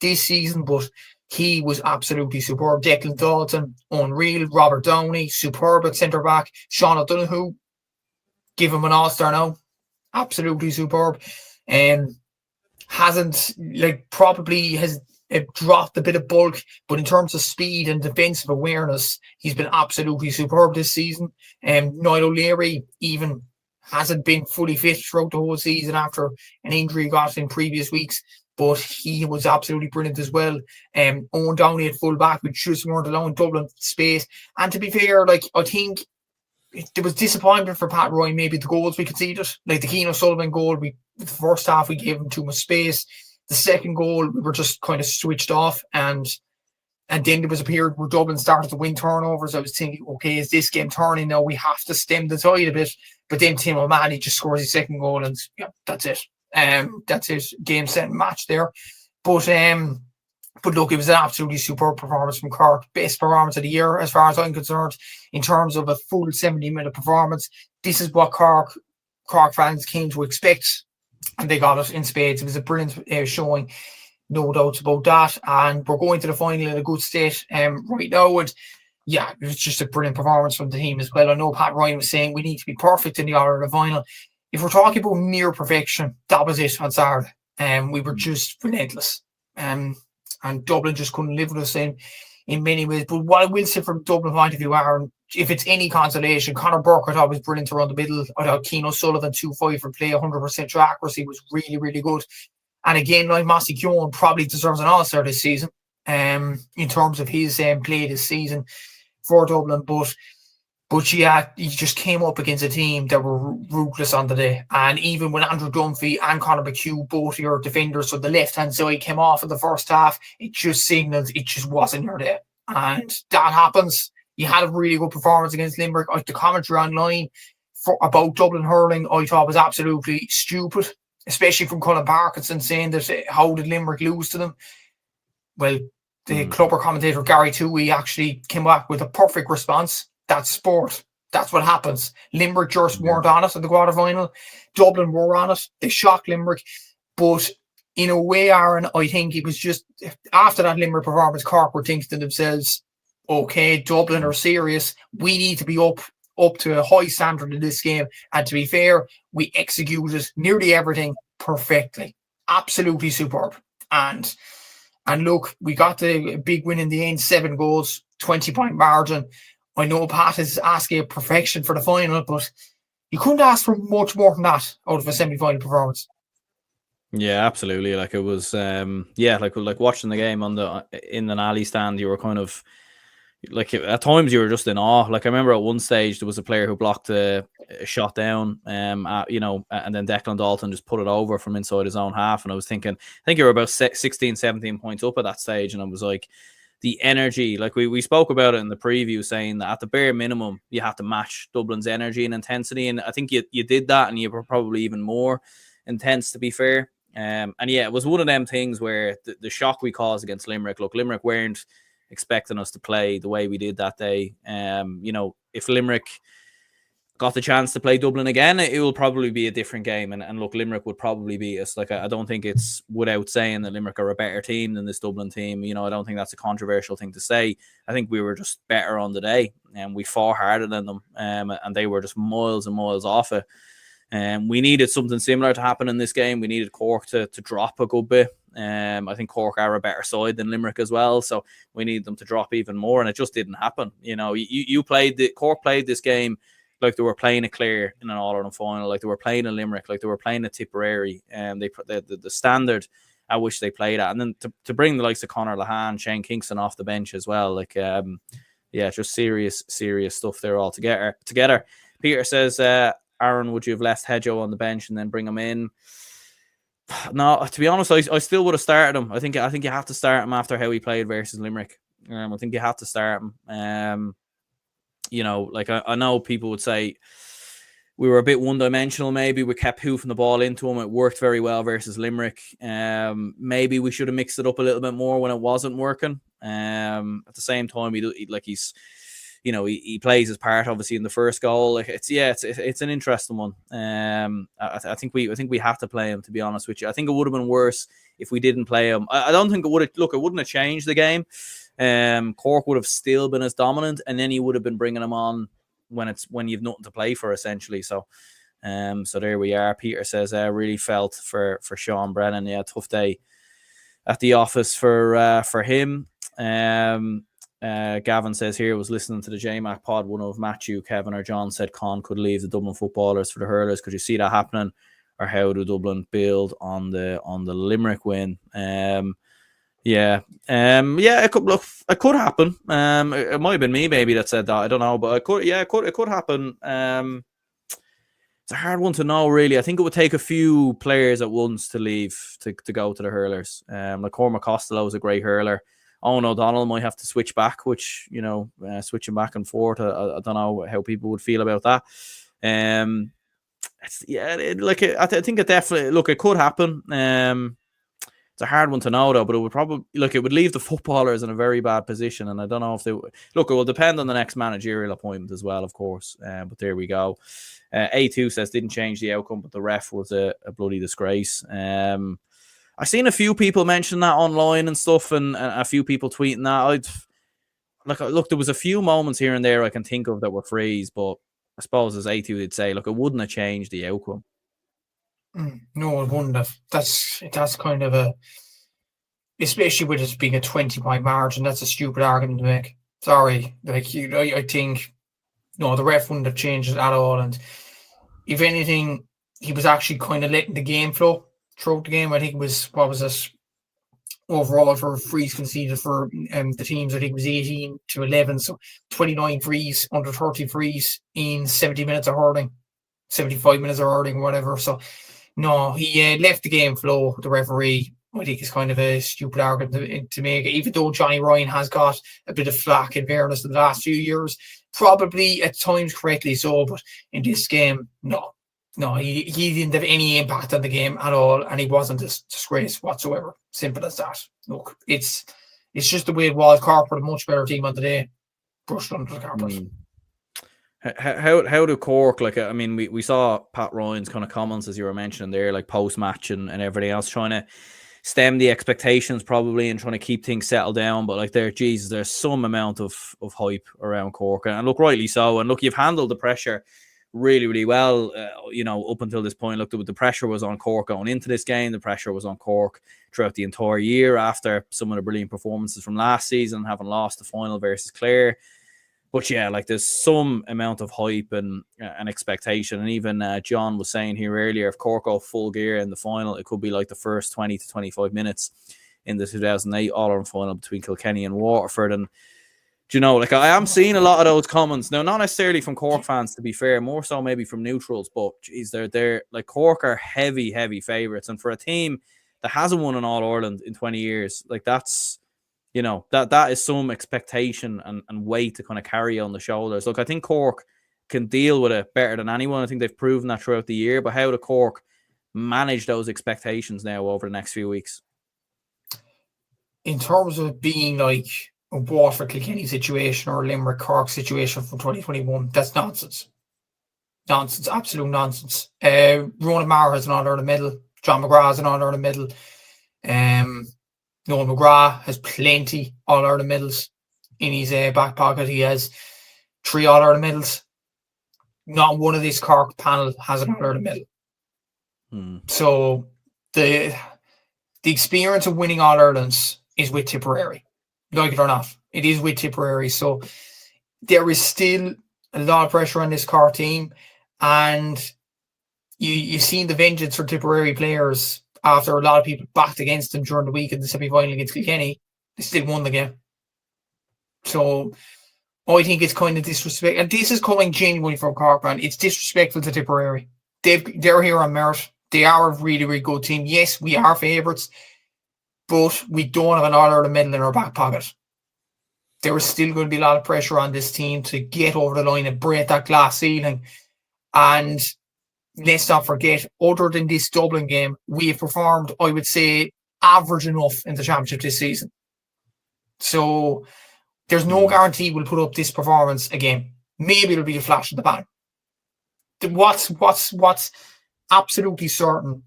this season, but he was absolutely superb. Declan Dalton, unreal. Robert Downey, superb at centre back. Sean O'Donoghue, give him an all-star now. Absolutely superb. Hasn't, probably has dropped a bit of bulk, but in terms of speed and defensive awareness, he's been absolutely superb this season. Niall O'Leary even hasn't been fully fit throughout the whole season after an injury he got in previous weeks, but he was absolutely brilliant as well. Owen Downey at full back, which just weren't allowing Dublin space. And to be fair, I think there was disappointment for Pat Roy, maybe the goals we conceded. Like the Keane O'Sullivan goal, the first half we gave him too much space. The second goal, we were just kind of switched off, and then there was a period where Dublin started to win turnovers. I was thinking, okay, is this game turning now? We have to stem the tide a bit. But then Tim O'Mahony just scores his second goal, and that's it. That's it. Game, set, match there. But look, it was an absolutely superb performance from Cork. Best performance of the year, as far as I'm concerned, in terms of a full 70-minute performance. This is what Cork fans came to expect, and they got it in spades. It was a brilliant showing, no doubts about that. And we're going to the final in a good state right now. And yeah, it was just a brilliant performance from the team as well. I know Pat Ryan was saying we need to be perfect in the All-Ireland final. If we're talking about near perfection, that was it on Saturday. We were just relentless. And Dublin just couldn't live with us in many ways. But what I will say from Dublin point of view, Aaron, if it's any consolation, Conor Burke I thought was brilliant around the middle. I thought Keane O'Sullivan 2-5 for play, 100% true accuracy was really, really good. And again, like Mossy Keown probably deserves an All-Star this season, in terms of his play this season for Dublin. But yeah, he just came up against a team that were ruthless on the day. And even when Andrew Dunphy and Conor McHugh, both your defenders, so the left-hand side came off in the first half, it just signals it just wasn't your day. And that happens. You had a really good performance against Limerick. The commentary online about Dublin hurling, I thought was absolutely stupid, especially from Colin Parkinson saying that how did Limerick lose to them? Well, the clubber commentator Gary Toohey actually came back with a perfect response. That's sport. That's what happens. Limerick just weren't on it in the quarterfinal. Dublin were on it. They shocked Limerick. But in a way, Aaron, I think it was just after that Limerick performance, Cork were thinking to themselves, okay, Dublin are serious. We need to be up to a high standard in this game. And to be fair, we executed nearly everything perfectly. Absolutely superb. And look, we got the big win in the end, 7 goals, 20-point margin. I know Pat is asking perfection for the final, but you couldn't ask for much more than that out of a semi-final performance. Yeah, absolutely. Like it was, like watching the game in an alley stand. You were kind of like at times you were just in awe. Like I remember at one stage there was a player who blocked a shot down, and then Declan Dalton just put it over from inside his own half. And I was thinking, I think you were about 16, 17 points up at that stage, and I was like, the energy, like we spoke about it in the preview, saying that at the bare minimum you have to match Dublin's energy and intensity, and I think you did that, and you were probably even more intense, to be fair. And yeah, it was one of them things where the shock we caused against Limerick. Look, Limerick weren't expecting us to play the way we did that day. If Limerick got the chance to play Dublin again, it will probably be a different game. And look, Limerick would probably beat us. Like I don't think it's without saying that Limerick are a better team than this Dublin team. I don't think that's a controversial thing to say. I think we were just better on the day, and we fought harder than them, and they were just miles and miles off it. We needed something similar to happen in this game. We needed Cork to drop a good bit. I think Cork are a better side than Limerick as well, so we need them to drop even more, and it just didn't happen. Cork played this game like they were playing a Clare in an All-Ireland final, like they were playing a Limerick, like they were playing a Tipperary, and the standard at which they played at, and then to bring the likes of Conor Lahan, Shane Kingston off the bench as well, like just serious stuff there all together. Peter says, Aaron, would you have left Hedgehow on the bench and then bring him in? No, to be honest, I still would have started him. I think you have to start him after how he played versus Limerick. I think you have to start him. Like I know people would say we were a bit one-dimensional. Maybe we kept hoofing the ball into him. It worked very well versus Limerick. Maybe we should have mixed it up a little bit more when it wasn't working. At the same time, he plays his part obviously in the first goal. Like it's an interesting one. I think we have to play him, to be honest with you. I think it would have been worse if we didn't play him. I don't think it would have. Look, it wouldn't have changed the game. Cork would have still been as dominant, and then he would have been bringing him on when you've nothing to play for, essentially. So there we are. Peter says, I really felt for Sean Brennan. Yeah, tough day at the office for him. Gavin says here, was listening to the JMac pod. One of Matthew, Kevin, or John said Con could leave the Dublin footballers for the hurlers. Could you see that happening, or how do Dublin build on the Limerick win? It could happen. It might have been me maybe that said that. I don't know, but it could happen. It's a hard one to know, really. I think it would take a few players at once to leave to go to the hurlers. Like Cormac Costello is a great hurler. Owen O'Donnell might have to switch back, switching back and forth. I don't know how people would feel about that. I think it definitely. Look, it could happen. It's a hard one to know, though, but it would probably it would leave the footballers in a very bad position, and I don't know if they look. It will depend on the next managerial appointment as well, of course. But there we go. A2 says didn't change the outcome, but the ref was a bloody disgrace. I've seen a few people mention that online and stuff, and a few people tweeting that. like, look, there was a few moments here and there I can think of that were frees, but I suppose as A2 would say, look, it wouldn't have changed the outcome. No, it wouldn't have. That's kind of a, especially with it being a 20-point margin, that's a stupid argument to make. Sorry, like, I think, no, the ref wouldn't have changed it at all. And if anything, he was actually kind of letting the game flow throughout the game. I think it was, what was it, overall for frees conceded for the teams, I think it was 18-11. So 29 frees, under 30 frees in 70 minutes of hurling, 75 minutes of hurling, whatever. So, no, he left the game flow. The referee, I think, is kind of a stupid argument to make, even though Johnny Ryan has got a bit of flack in fairness in the last few years, probably at times correctly so, but in this game, no, he didn't have any impact on the game at all, and he wasn't a disgrace whatsoever. Simple as that. Look, it's just the way it was. Cork were a much better team on the day, brushed under the carpet. How do Cork, like, I mean, we saw Pat Ryan's kind of comments, as you were mentioning there, like post-match and everything else, trying to stem the expectations probably and trying to keep things settled down. But like, there's some amount of hype around Cork, and look, rightly so. And look, you've handled the pressure really, really well, up until this point. Look, the pressure was on Cork going into this game. The pressure was on Cork throughout the entire year after some of the brilliant performances from last season, having lost the final versus Clare. But yeah, like, there's some amount of hype and expectation. And even John was saying here earlier, if Cork go full gear in the final, it could be like the first 20 to 25 minutes in the 2008 All-Ireland final between Kilkenny and Waterford. And, like, I am seeing a lot of those comments. Now, not necessarily from Cork fans, to be fair, more so maybe from neutrals. But, geez, they're like, Cork are heavy, heavy favourites. And for a team that hasn't won an All-Ireland in 20 years, like, that's... that is some expectation and weight to kind of carry on the shoulders. Look, I think Cork can deal with it better than anyone. I think they've proven that throughout the year. But how do Cork manage those expectations now over the next few weeks? In terms of being like a Waterford Kilkenny situation or a Limerick Cork situation from 2021, that's nonsense. Nonsense, absolute nonsense. Ronan Maher has an All-Ireland medal. John McGrath has an All-Ireland medal. Noel McGrath has plenty All-Ireland medals in his back pocket. He has 3 All-Ireland medals. Not one of this Cork panel has an All-Ireland medal. So the experience of winning All-Irelands is with Tipperary. Like it or not, it is with Tipperary. So there is still a lot of pressure on this Cork team. And you've seen the vengeance for Tipperary players. After a lot of people backed against them during the week in the semi-final against Kilkenny, they still won the game. So I think it's kind of disrespect, and this is coming genuinely from Cork, man. It's disrespectful to Tipperary. They're here on merit. They are a really, really good team. Yes, we are favourites, but we don't have an All-Ireland medal in our back pocket. There is still going to be a lot of pressure on this team to get over the line and break that glass ceiling. And let's not forget, other than this Dublin game, we have performed, I would say, average enough in the championship this season. So there's no guarantee we'll put up this performance again. Maybe it'll be a flash in the pan. What's absolutely certain,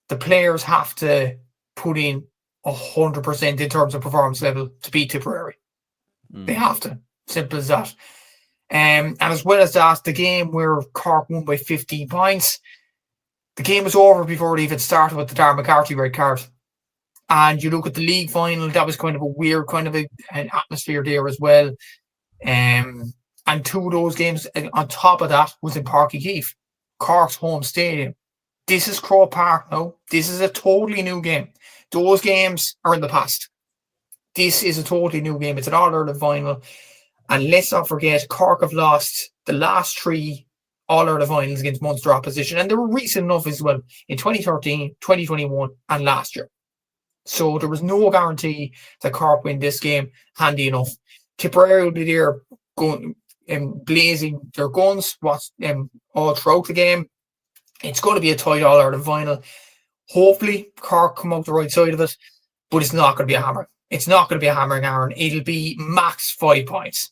the players have to put in 100% in terms of performance level to beat Tipperary. They have to. Simple as that. And as well as that, the game where Cork won by 15 points, the game was over before it even started with the Darren McCarthy red card. And you look at the league final, that was kind of a weird kind of an atmosphere there as well. And 2 of those games on top of that was in Páirc Uí Chaoimh, Cork's home stadium. This is Croke Park now. This is a totally new game. Those games are in the past. This is a totally new game. It's an All-Ireland final. And let's not forget, Cork have lost the last 3 All-Ireland finals against Munster opposition. And they were recent enough as well in 2013, 2021 and last year. So there was no guarantee that Cork win this game handy enough. Tipperary will be there going blazing their guns all throughout the game. It's going to be a tight All-Ireland final. Hopefully, Cork come out the right side of it, but it's not going to be a hammer. It's not going to be a hammering iron. It'll be max 5 points.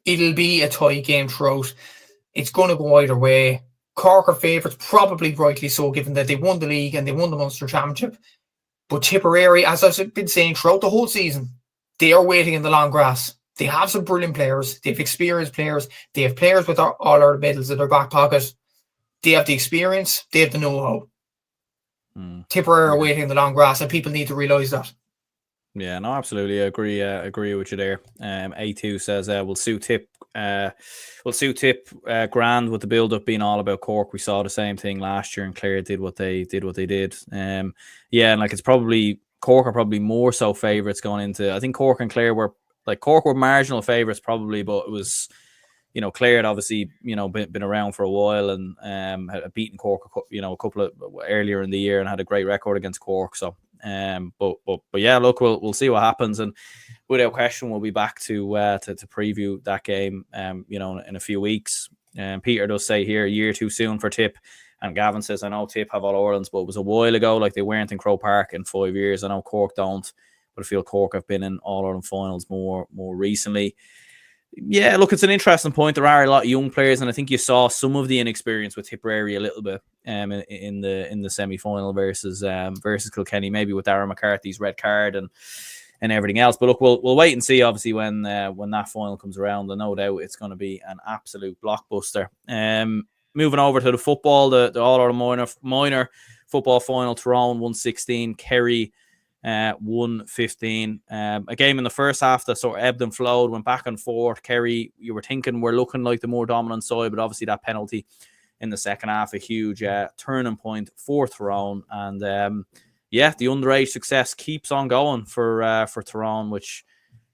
It'll be a tight game throughout. It's going to go either way. Cork are favourites, probably rightly so, given that they won the league and they won the Munster Championship. But Tipperary, as I've been saying throughout the whole season, they are waiting in the long grass. They have some brilliant players. They have experienced players. They have players with all our medals in their back pocket. They have the experience. They have the know-how. Tipperary are waiting in the long grass, and people need to realise that. Yeah, no, absolutely. I agree with you there. A2 says we'll suit Tip grand with the build up being all about Cork. We saw the same thing last year, and Clare did what they did. Yeah, and like it's probably Cork are probably more so favourites going into. I think Cork and Clare were marginal favourites probably, but it was, you know, Clare had obviously, you know, been around for a while and had beaten Cork, you know, a couple of earlier in the year and had a great record against Cork. So but yeah, look, we'll see what happens, and without question, we'll be back to preview that game, you know, in a few weeks. Peter does say here, a year too soon for Tip, and Gavin says, I know Tip have All Irelands, but it was a while ago. Like, they weren't in Croke Park in 5 years. I know Cork don't, but I feel Cork have been in All Ireland finals more recently. Yeah, look, it's an interesting point. There are a lot of young players, and I think you saw some of the inexperience with Tipperary a little bit in the semi-final versus Kilkenny, maybe with Darren McCarthy's red card and everything else. But look, we'll wait and see. Obviously, when that final comes around, and no doubt it's going to be an absolute blockbuster. Moving over to the football, the All Ireland minor football final, Tyrone 116, Kerry 1-15. A game in the first half that sort of ebbed and flowed, went back and forth. Kerry, you were thinking we're looking like the more dominant side, but obviously that penalty in the second half, a huge turning point for Tyrone. And yeah, the underage success keeps on going for Tyrone, which,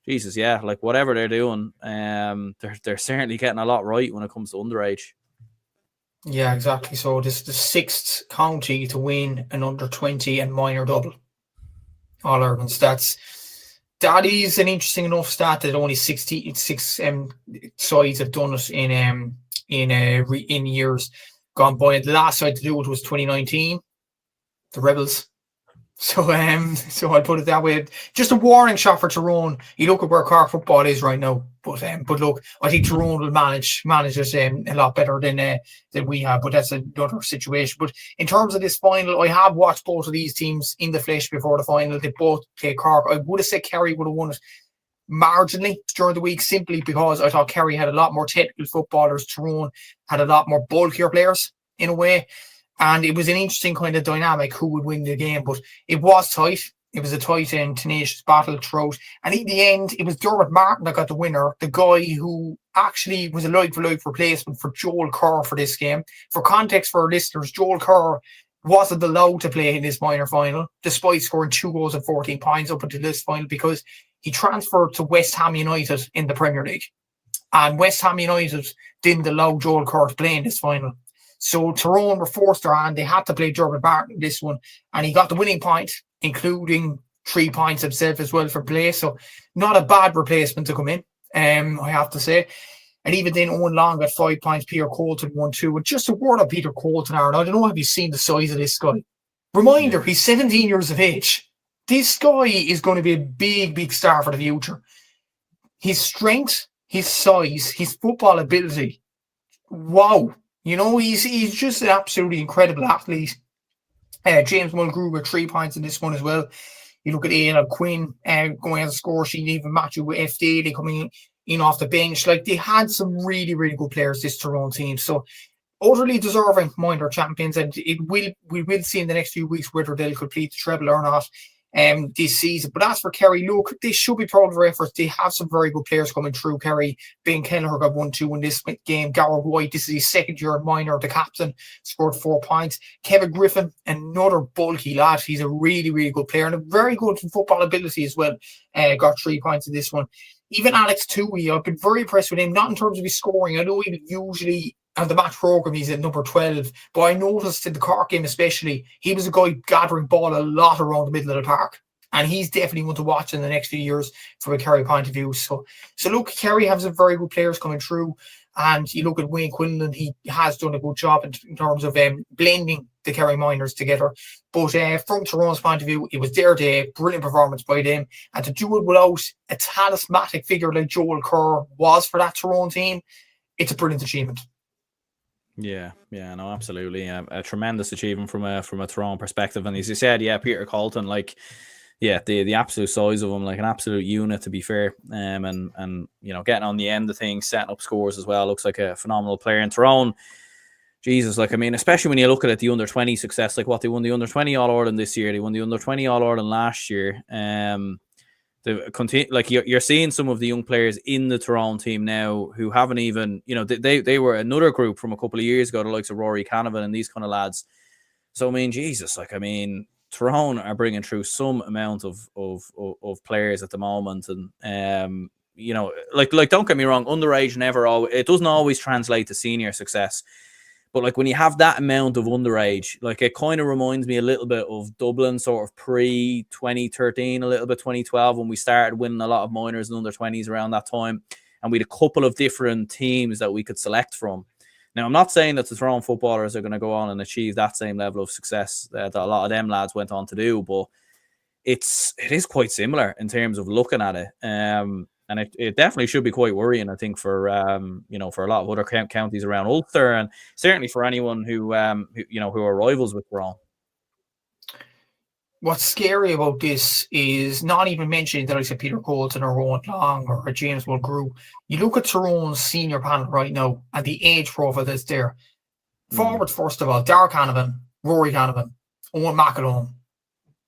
Jesus, yeah, like whatever they're doing, they're certainly getting a lot right when it comes to underage. Yeah, exactly. So this is the 6th county to win an under-20 and minor double. All Ireland stats. That is an interesting enough stat that only 66 sides have done it in years gone by. The last side to do it was 2019, the Rebels. So I'll put it that way. Just a warning shot for Tyrone. You look at where Cork football is right now, but look, I think Tyrone will manage it a lot better than we have. But that's another situation. But in terms of this final, I have watched both of these teams in the flesh before the final. They both played Cork. I would have said Kerry would have won it marginally during the week, simply because I thought Kerry had a lot more technical footballers. Tyrone had a lot more bulkier players in a way. And it was an interesting kind of dynamic who would win the game, but it was tight. It was a tight and tenacious battle throughout. And in the end, it was Dermot Martin that got the winner, the guy who actually was a life-for-life replacement for Joel Carr for this game. For context for our listeners, Joel Carr wasn't allowed to play in this minor final, despite scoring 2 goals and 14 points up until this final, because he transferred to West Ham United in the Premier League. And West Ham United didn't allow Joel Carr to play in this final. So Tyrone were forced their hand. They had to play Dermot Martin in this one, and he got the winning point, including 3 points himself as well for play. So not a bad replacement to come in, I have to say. And even then, Owen Long got 5 points. Peter Colton 1-2. And just a word on Peter Colton, Aaron. I don't know, have you seen the size of this guy? Reminder, he's 17 years of age. This guy is going to be a big, big star for the future. His strength, his size, his football ability. Wow. You know, he's just an absolutely incredible athlete. James Mulgrew with 3 points in this one as well. You look at Aidan Quinn going as a score sheet, even Matthew with FD, they coming in off the bench. Like, they had some really, really good players, this Tyrone team. So, utterly deserving minor champions, and we will see in the next few weeks whether they'll complete the treble or not this season. But as for Kerry, look, they should be proud of their efforts. They have some very good players coming through. Kerry, Ben Kelleher got 1-2 in this game. Garrett White, this is his second year minor, the captain, scored 4 points. Kevin Griffin, another bulky lad. He's a really, really good player and a very good football ability as well. Got 3 points in this one. Even Alex Toohey, I've been very impressed with him, not in terms of his scoring. I know he usually on the match programme he's at number 12, but I noticed in the Cork game especially, he was a guy gathering ball a lot around the middle of the park, and he's definitely one to watch in the next few years from a Kerry point of view. So look, Kerry have some very good players coming through, and you look at Wayne Quinlan, he has done a good job in terms of blending the Kerry minors together. But from Tyrone's point of view, it was their day, brilliant performance by them, and to do it without a talismanic figure like Joel Kerr was for that Tyrone team, it's a brilliant achievement. Yeah, no, absolutely. A tremendous achievement from a Tyrone perspective. And as you said, yeah, Peter Colton, like, yeah, the absolute size of him, like an absolute unit, to be fair. And you know, getting on the end of things, setting up scores as well. Looks like a phenomenal player. And Tyrone, Jesus, like, I mean, especially when you look at it, the under-20 success, like what they won the under-20 All-Ireland this year, they won the under-20 All-Ireland last year. They've continued, like you're seeing some of the young players in the Tyrone team now who haven't even, you know, they were another group from a couple of years ago, the likes of Rory Canavan and these kind of lads. So I mean, Jesus, like, I mean, Tyrone are bringing through some amount of players at the moment, and you know, like don't get me wrong, underage it doesn't always translate to senior success. But like when you have that amount of underage, like it kind of reminds me a little bit of Dublin, sort of pre 2013, a little bit 2012, when we started winning a lot of minors and under 20s around that time. And we had a couple of different teams that we could select from. Now, I'm not saying that the Tyrone footballers are going to go on and achieve that same level of success that a lot of them lads went on to do, but it is quite similar in terms of looking at it. And it definitely should be quite worrying, I think, for you know, for a lot of other counties around Ulster, and certainly for anyone who you know, who are rivals with Tyrone. What's scary about this is not even mentioning that I said Peter Colton or Rowan Long or James Mulgrew. You look at Tyrone's senior panel right now and the age profile that's there. Forwards, first of all, Darragh Canavan, Rory Canavan, Owen McAlone.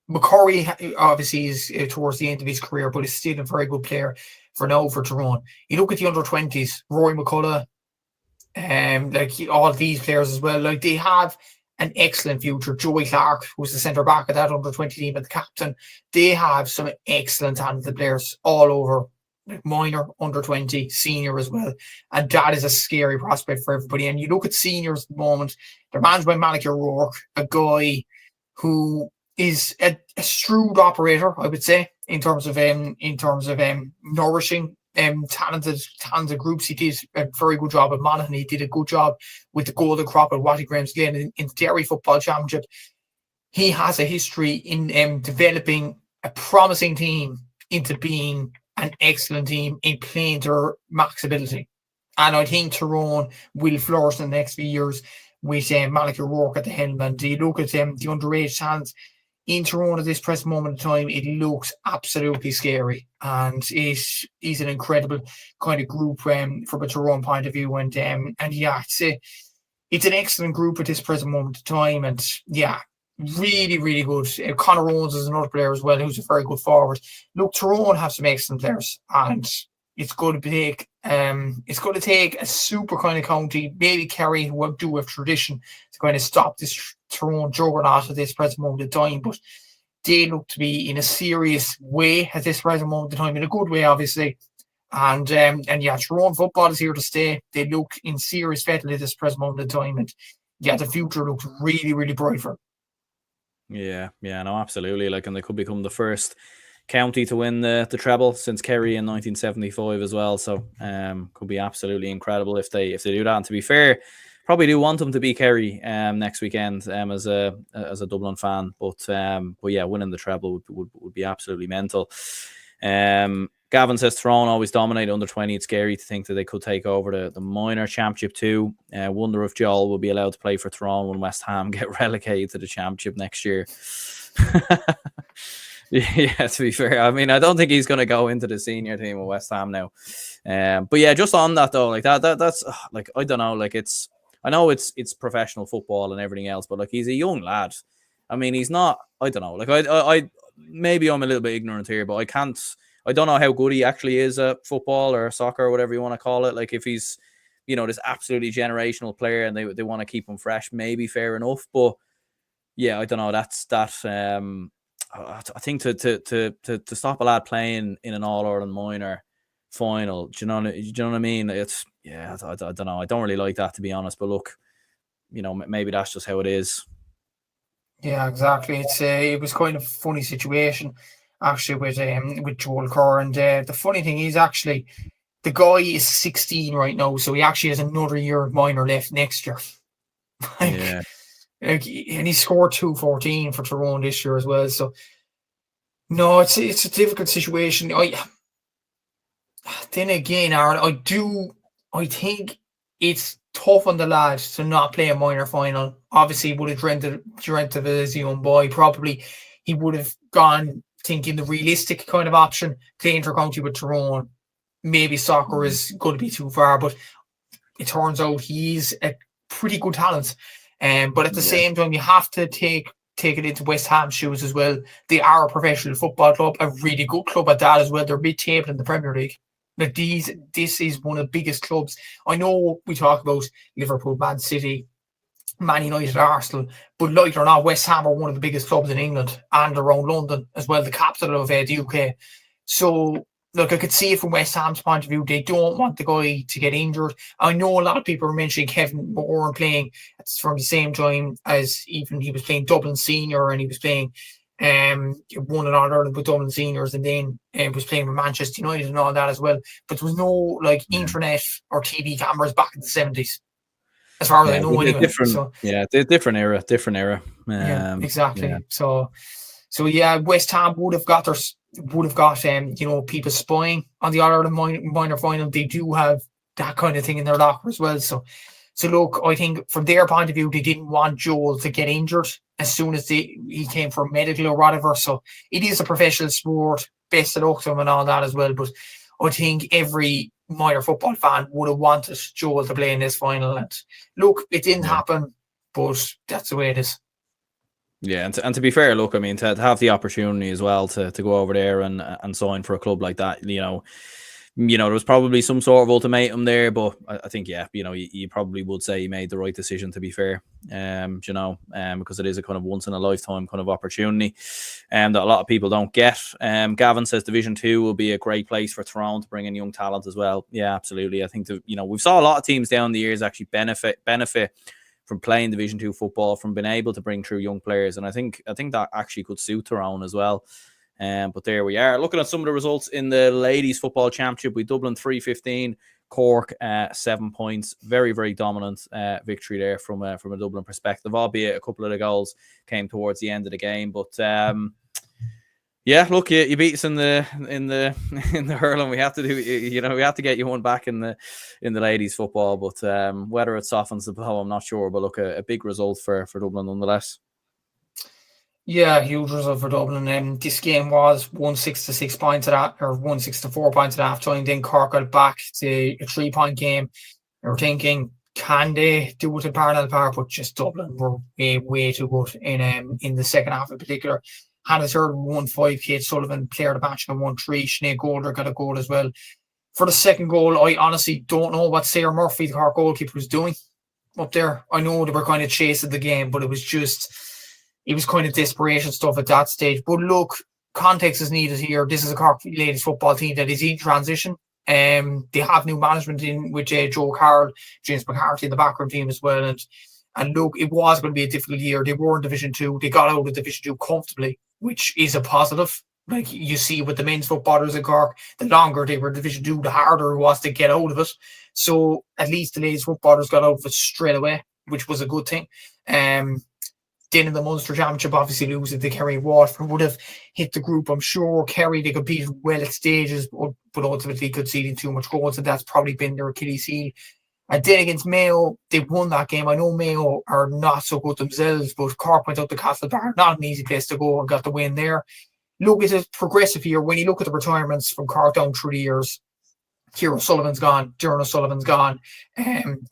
McCurry obviously is towards the end of his career, but is still a very good player for now for Tyrone. You look at the under-20s, Rory McCullough, like all these players as well, like they have an excellent future. Joey Clark, who's the centre back of that under-20 team and the captain, they have some excellent talented players all over, like minor, under-20, senior as well. And that is a scary prospect for everybody. And you look at seniors at the moment, they're managed by Malachy O'Rourke, a guy who is a shrewd operator, I would say, in terms of nourishing talented groups. He did a very good job at Monaghan. He did a good job with the Golden Crop at Watty Graham's Glen in the Derry Football Championship. He has a history in developing a promising team into being an excellent team in playing their max ability. And I think Tyrone will flourish in the next few years with Malachy O'Rourke at the helm. And you look at the underage talents in Tyrone at this present moment in time, it looks absolutely scary, and it is an incredible kind of group from a Tyrone point of view. And yeah, it's an excellent group at this present moment in time, and yeah, really, really good. Conor Owens is another player as well, who's a very good forward. Look, Tyrone have some excellent players, and it's going to take a super kind of county, maybe Kerry, who do have tradition, to kind of stop this Tyrone juggernaut at this present moment in time. But they look to be in a serious way at this present moment in time, in a good way, obviously. And yeah, Tyrone football is here to stay. They look in serious fettle at this present moment in time, and yeah, the future looks really, really bright for them. Yeah, no, absolutely. Like, and they could become the first county to win the treble since Kerry in 1975 as well. So could be absolutely incredible if they do that. And to be fair, probably do want them to beat Kerry next weekend as a Dublin fan. But yeah, winning the treble would be absolutely mental. Gavin says Tyrone always dominate under 20. It's scary to think that they could take over the minor championship too. Wonder if Joel will be allowed to play for Tyrone when West Ham get relegated to the championship next year. Yeah, to be fair, I mean, I don't think he's going to go into the senior team with West Ham now. But yeah, just on that though, like that's like, I don't know, like I know it's professional football and everything else, but like he's a young lad. I mean, he's not. I don't know. Like I maybe I'm a little bit ignorant here, but I don't know how good he actually is at football or soccer or whatever you want to call it. Like if he's, you know, this absolutely generational player and they want to keep him fresh, maybe fair enough. But yeah, I don't know. That's that. I think to stop a lad playing in an All-Ireland minor final, do you know what I mean? It's, yeah, I don't know. I don't really like that, to be honest. But look, you know, maybe that's just how it is. Yeah, exactly. It was kind of a funny situation actually with Joel Carr, and the funny thing is actually the guy is 16 right now, so he actually has another year of minor left next year. Yeah. And he scored 214 for Tyrone this year as well. So no, it's a difficult situation. Then again, Aaron, I think it's tough on the lad to not play a minor final. Obviously, he would have dreamt of it as a young boy. Probably he would have gone think in the realistic kind of option, play inter-county with Tyrone, maybe soccer is going to be too far, but it turns out he's a pretty good talent. But at the same time, you have to take it into West Ham's shoes as well. They are a professional football club, a really good club at that as well. They're mid-table in the Premier League. Like this is one of the biggest clubs. I know we talk about Liverpool, Man City, Man United, Arsenal, but like it or not, West Ham are one of the biggest clubs in England and around London as well, the capital of the UK. So, look, I could see it from West Ham's point of view. They don't want the guy to get injured. I know a lot of people are mentioning Kevin Moore playing from the same time as even he was playing Dublin Senior, and he was playing won an All-Ireland with Dublin Seniors, and then was playing with Manchester United and all that as well. But there was no like internet or TV cameras back in the 70s. As far as I know, anyway. Different era. Exactly. Yeah. So West Ham would have got people spying on the All-Ireland minor final. They do have that kind of thing in their locker as well. So look, I think from their point of view, they didn't want Joel to get injured as soon as he came for medical or whatever. So it is a professional sport. Best of luck to him and all that as well. But I think every minor football fan would have wanted Joel to play in this final. And look, it didn't happen, but that's the way it is. Yeah, and to be fair, look, I mean, to have the opportunity as well to go over there and sign for a club like that, there was probably some sort of ultimatum there, but I think, you probably would say he made the right decision, to be fair, because it is a kind of once in a lifetime kind of opportunity that a lot of people don't get. Gavin says Division 2 will be a great place for Tyrone to bring in young talent as well. Yeah, absolutely. I think, we've saw a lot of teams down the years actually benefit from playing Division 2 football, from being able to bring through young players. And I think that actually could suit Tyrone as well. But there we are. Looking at some of the results in the Ladies Football Championship, we Dublin 3-15, Cork 7 points. Very, very dominant victory there from a Dublin perspective, albeit a couple of the goals came towards the end of the game. But look, you beat us in the hurling. We have to do, we have to get you one back in the ladies football. But whether it softens the blow, I'm not sure. But look, a big result for Dublin nonetheless. Yeah, huge result for Dublin. This game was 1-6 to 6 points at that, or 1-6 to 4 points at half time. Then Cork got back to a 3-point game. They were thinking, can they do it in parallel park? But just Dublin were way too good in the second half in particular. Hannah Third 1-5, Kate Sullivan player of the match and 1-3. Sinead Golder got a goal as well. For the second goal, I honestly don't know what Sarah Murphy, the Cork goalkeeper, was doing up there. I know they were kind of chasing the game, but it was kind of desperation stuff at that stage. But look, context is needed here. This is a Cork ladies football team that is in transition. They have new management in with Joe Carr, James McCarthy in the background team as well. And look, it was going to be a difficult year. They were in Division 2. They got out of Division 2 comfortably, which is a positive. Like you see with the men's footballers in Cork, the longer they were in Division 2, the harder it was to get out of it. So at least the ladies footballers got out of it straight away, which was a good thing. Then in the Munster Championship, obviously losing to Kerry and Waterford would have hit the group. I'm sure Kerry, they competed well at stages, but ultimately conceding too much goals, and that's probably been their Achilles heel. And then against Mayo, they won that game. I know Mayo are not so good themselves, but Cork went out to Castlebar, not an easy place to go, and got the win there. Look, it's a progressive year. When you look at the retirements from Cork down through the years, Ciara Sullivan's gone, Derna Sullivan's gone,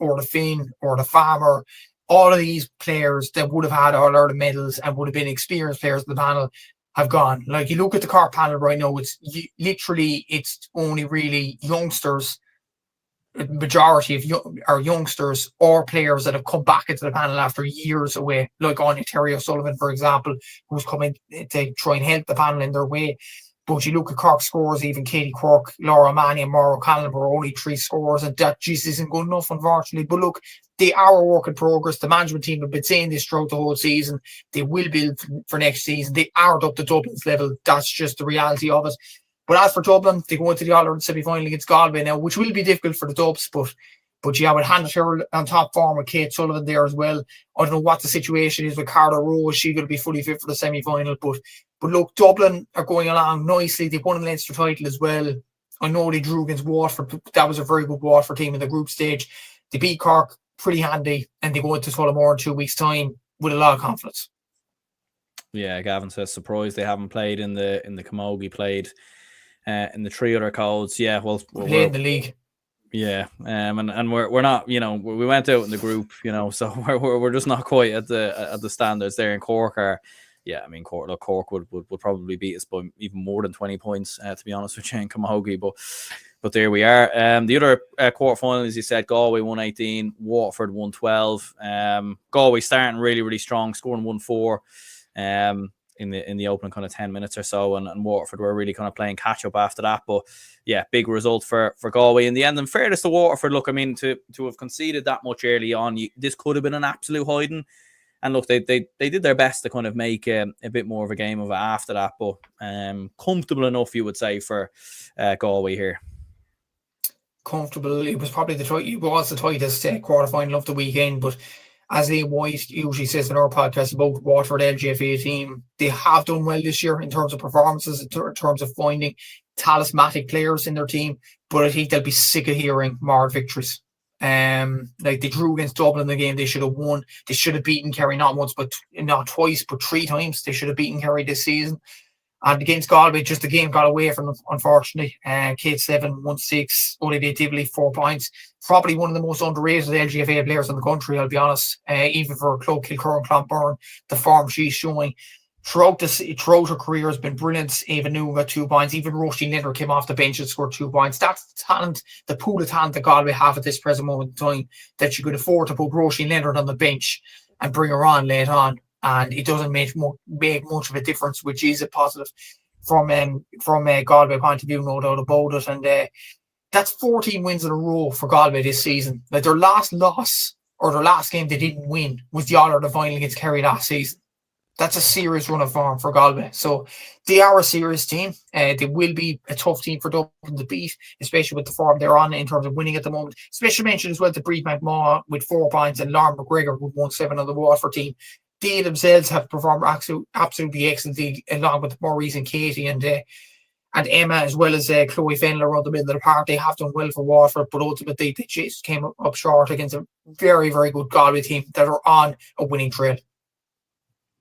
or the Finn, or the Farmer. All of these players that would have had All-Ireland medals and would have been experienced players in the panel have gone. Like, you look at the Cork panel right now, it's only really youngsters. The majority of youngsters or players that have come back into the panel after years away, like Anya Terry O'Sullivan, for example, who's coming to try and help the panel in their way. But you look at Cork scores, even Katie Quirk, Laura Manny and Maura O'Connell were only 3 scores, and that just isn't good enough, unfortunately. But look, they are a work in progress. The management team have been saying this throughout the whole season. They will build for next season. They aren't up to Dublin's level. That's just the reality of it. But as for Dublin, they go into the All-Ireland semi-final against Galway now, which will be difficult for the Dubs. But yeah, with Hannah on top form with Kate Sullivan there as well. I don't know what the situation is with Carla Rowe. Is she going to be fully fit for the semi-final? But look, Dublin are going along nicely. They won a Leinster title as well. I know they drew against Waterford. That was a very good Waterford team in the group stage. They beat Cork pretty handy, and they go into Tullamore in 2 weeks' time with a lot of confidence. Yeah, Gavin says surprised they haven't played in the Camogie, played in the 3 other codes. Yeah, well, Play in the league. Yeah, and we're not, we went out in the group, so we're just not quite at the standards there in Cork. Yeah, I mean, Cork would probably beat us by even more than 20 points, to be honest with you, in Camogie, but there we are. The other quarterfinal, as you said, Galway 118, Waterford 112. Galway starting really, really strong, scoring 1-4 in the opening kind of 10 minutes or so, and Waterford were really kind of playing catch up after that. But yeah, big result for Galway in the end. And fairness to Waterford, look, I mean, to have conceded that much early on, this could have been an absolute hiding. And look, they did their best to kind of make a bit more of a game of it after that, but comfortable enough, you would say, for Galway here. Comfortable. It was probably the tightest quarterfinal of the weekend, but as Liam White usually says in our podcast about Waterford LGFA team, they have done well this year in terms of performances, in terms of finding talismanic players in their team, but I think they'll be sick of hearing more victories. Like they drew against Dublin in the game, they should have won. They should have beaten Kerry not once, but not twice, but 3 times. They should have beaten Kerry this season. And against Galway, just the game got away from them, unfortunately. Kate 7-1-6, Olivier Dibley 4 points. Probably one of the most underrated LGFA players in the country, I'll be honest. Even for a club, Kilcurran and Clonberne, the form she's showing throughout her career has been brilliant. Ava New got 2 points. Even Roisin Linder came off the bench and scored 2 points. That's the talent, the pool of talent that Galway have at this present moment in time, that you could afford to put Roisin Linder on the bench and bring her on late on. And it doesn't make much of a difference, which is a positive from a Galway point of view, no doubt about it. And that's 14 wins in a row for Galway this season. Like their last loss, or their last game they didn't win, was the All-Ireland final against Kerry last season. That's a serious run of form for Galway. So they are a serious team. They will be a tough team for Dublin to beat, especially with the form they're on in terms of winning at the moment. Special mention as well to Breed McMaw with 4 points and Lauren McGregor with 1-7 on the Waterford team. They themselves have performed absolutely excellently, along with Maurice and Katie and Emma, as well as Chloe Fennell around the middle of the park. They have done well for Waterford, but ultimately they just came up short against a very, very good Galway team that are on a winning trail.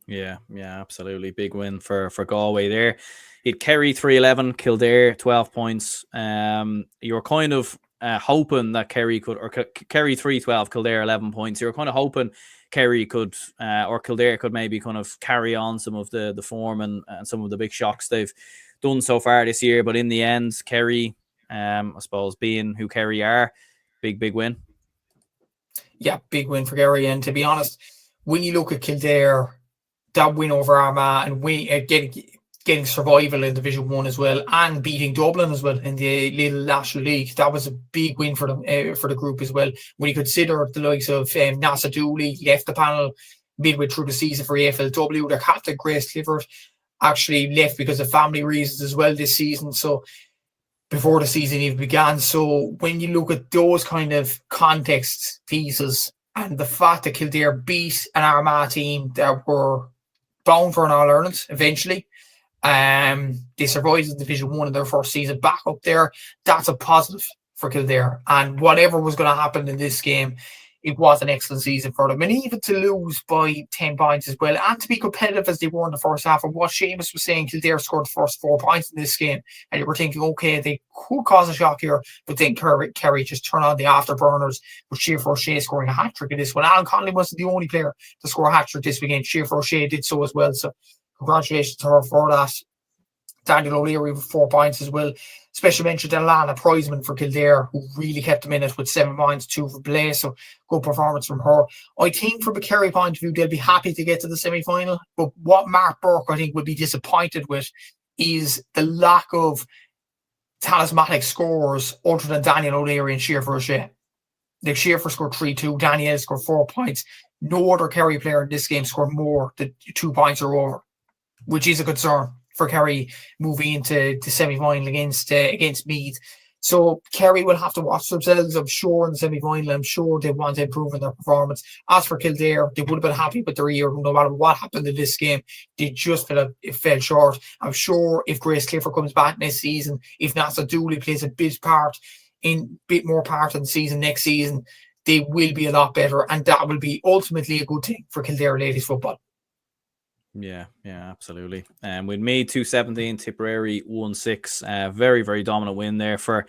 Yeah, absolutely. Big win for Galway there. It Kerry 3-11, Kildare 12 points. You were kind of hoping that Kerry could, or Kerry 3-12, Kildare 11 points. You were kind of hoping Kerry could, or Kildare could maybe kind of carry on some of the form and some of the big shocks they've done so far this year. But in the end, Kerry, I suppose, being who Kerry are, big win. Yeah, big win for Kerry. And to be honest, when you look at Kildare, that win over Armagh and getting survival in Division 1 as well, and beating Dublin as well in the Little National League, that was a big win for them, for the group as well. When you consider the likes of Nasa Dooley left the panel midway through the season for AFLW, their captain Grace Clifford actually left because of family reasons as well this season, so before the season even began. So when you look at those kind of context pieces and the fact that Kildare beat an Armagh team that were bound for an All-Ireland eventually, they survived in Division 1 in their first season back up there, that's a positive for Kildare. And whatever was going to happen in this game, it was an excellent season for them. And even to lose by 10 points as well, and to be competitive as they were in the first half, and what Seamus was saying, Kildare scored the first 4 points in this game, and you were thinking, okay, they could cause a shock here, but then Kerry just turned on the afterburners with Siobhan O'Shea scoring a hat-trick in this one. Alan Connolly wasn't the only player to score a hat-trick this weekend. Siobhan O'Shea did so as well, so congratulations to her for that. Daniel O'Leary with 4 points as well. Special mention to Alana Prizeman for Kildare, who really kept them in it with 7 points, 2 for play. So good performance from her. I think from a Kerry point of view, they'll be happy to get to the semi-final. But what Mark Burke, I think, would be disappointed with is the lack of talismanic scores other than Daniel O'Leary and Siobhan O'Shea. Like Siobhan scored 3-2, Danielle scored 4 points. No other Kerry player in this game scored more than 2 points or over, which is a concern for Kerry moving into the semi-final against Meath. So Kerry will have to watch themselves, I'm sure, in the semi-final. I'm sure they want to improve in their performance. As for Kildare, they would have been happy with their year no matter what happened in this game. They just fell short. I'm sure if Grace Clifford comes back next season, if Nasa Dooley plays a bit more part in the season next season, they will be a lot better, and that will be ultimately a good thing for Kildare ladies football. Yeah, absolutely. With Meath 217, Tipperary 1-6. Very, very dominant win there for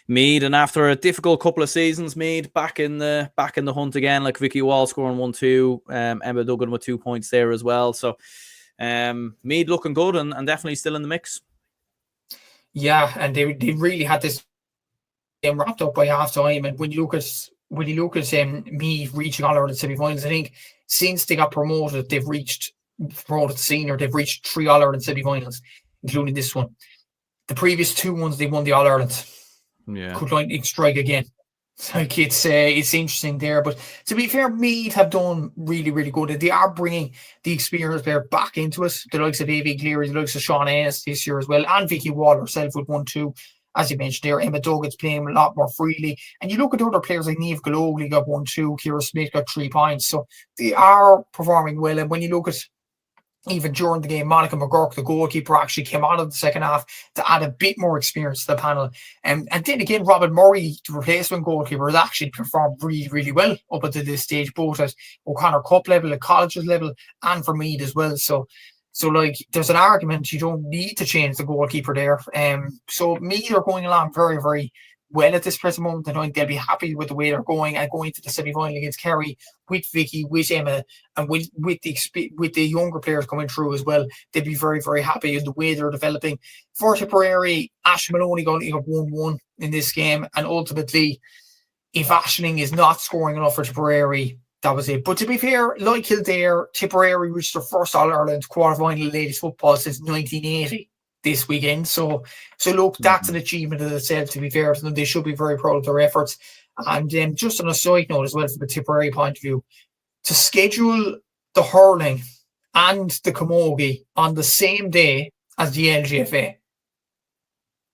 Meath, and after a difficult couple of seasons, Meath back in the hunt again. Like Vicky Wall scoring 1-2, Emma Duggan with 2 points there as well. So Meath looking good and definitely still in the mix. Yeah, and they really had this game wrapped up by half time. And when you look at Meath reaching All Ireland semi-finals, I think since they got promoted, they've reached to senior. They've reached 3 All Ireland semi-finals, including this one. The previous 2 ones they won the All Ireland. Yeah, could lightning strike again. Like it's interesting there, but to be fair, Meath have done really, really good. They are bringing the experienced player back into it. The likes of Avie Cleary, the likes of Sean Ennis this year as well, and Vicky Wall herself with 1-2. As you mentioned there, Emma Duggan's playing a lot more freely. And you look at other players like Niamh Galogly got 1-2, Ciara Smith got 3 points. So they are performing well. And when you look at even during the game, Monica McGurk, the goalkeeper, actually came out of the second half to add a bit more experience to the panel. And then again, Robin Murray, the replacement goalkeeper, has actually performed really, really well up until this stage, both at O'Connor Cup level, at colleges level, and for Meath as well. So like, there's an argument you don't need to change the goalkeeper there. So Meath are going along very, very well at this present moment. I think they'll be happy with the way they're going and going to the semi-final against Kerry with Vicky, with Emma, and with the younger players coming through as well. They'll be very, very happy in the way they're developing. For Tipperary, Ash Maloney got 1-1 in this game, and ultimately, if Aisling is not scoring enough for Tipperary, that was it. But to be fair, like Kildare, Tipperary reached their first All-Ireland quarter-final in ladies football since 1980. This weekend. So look, that's an achievement in itself, to be fair to them. They should be very proud of their efforts. And just on a side note as well, from a Tipperary point of view, to schedule the hurling and the camogie on the same day as the LGFA.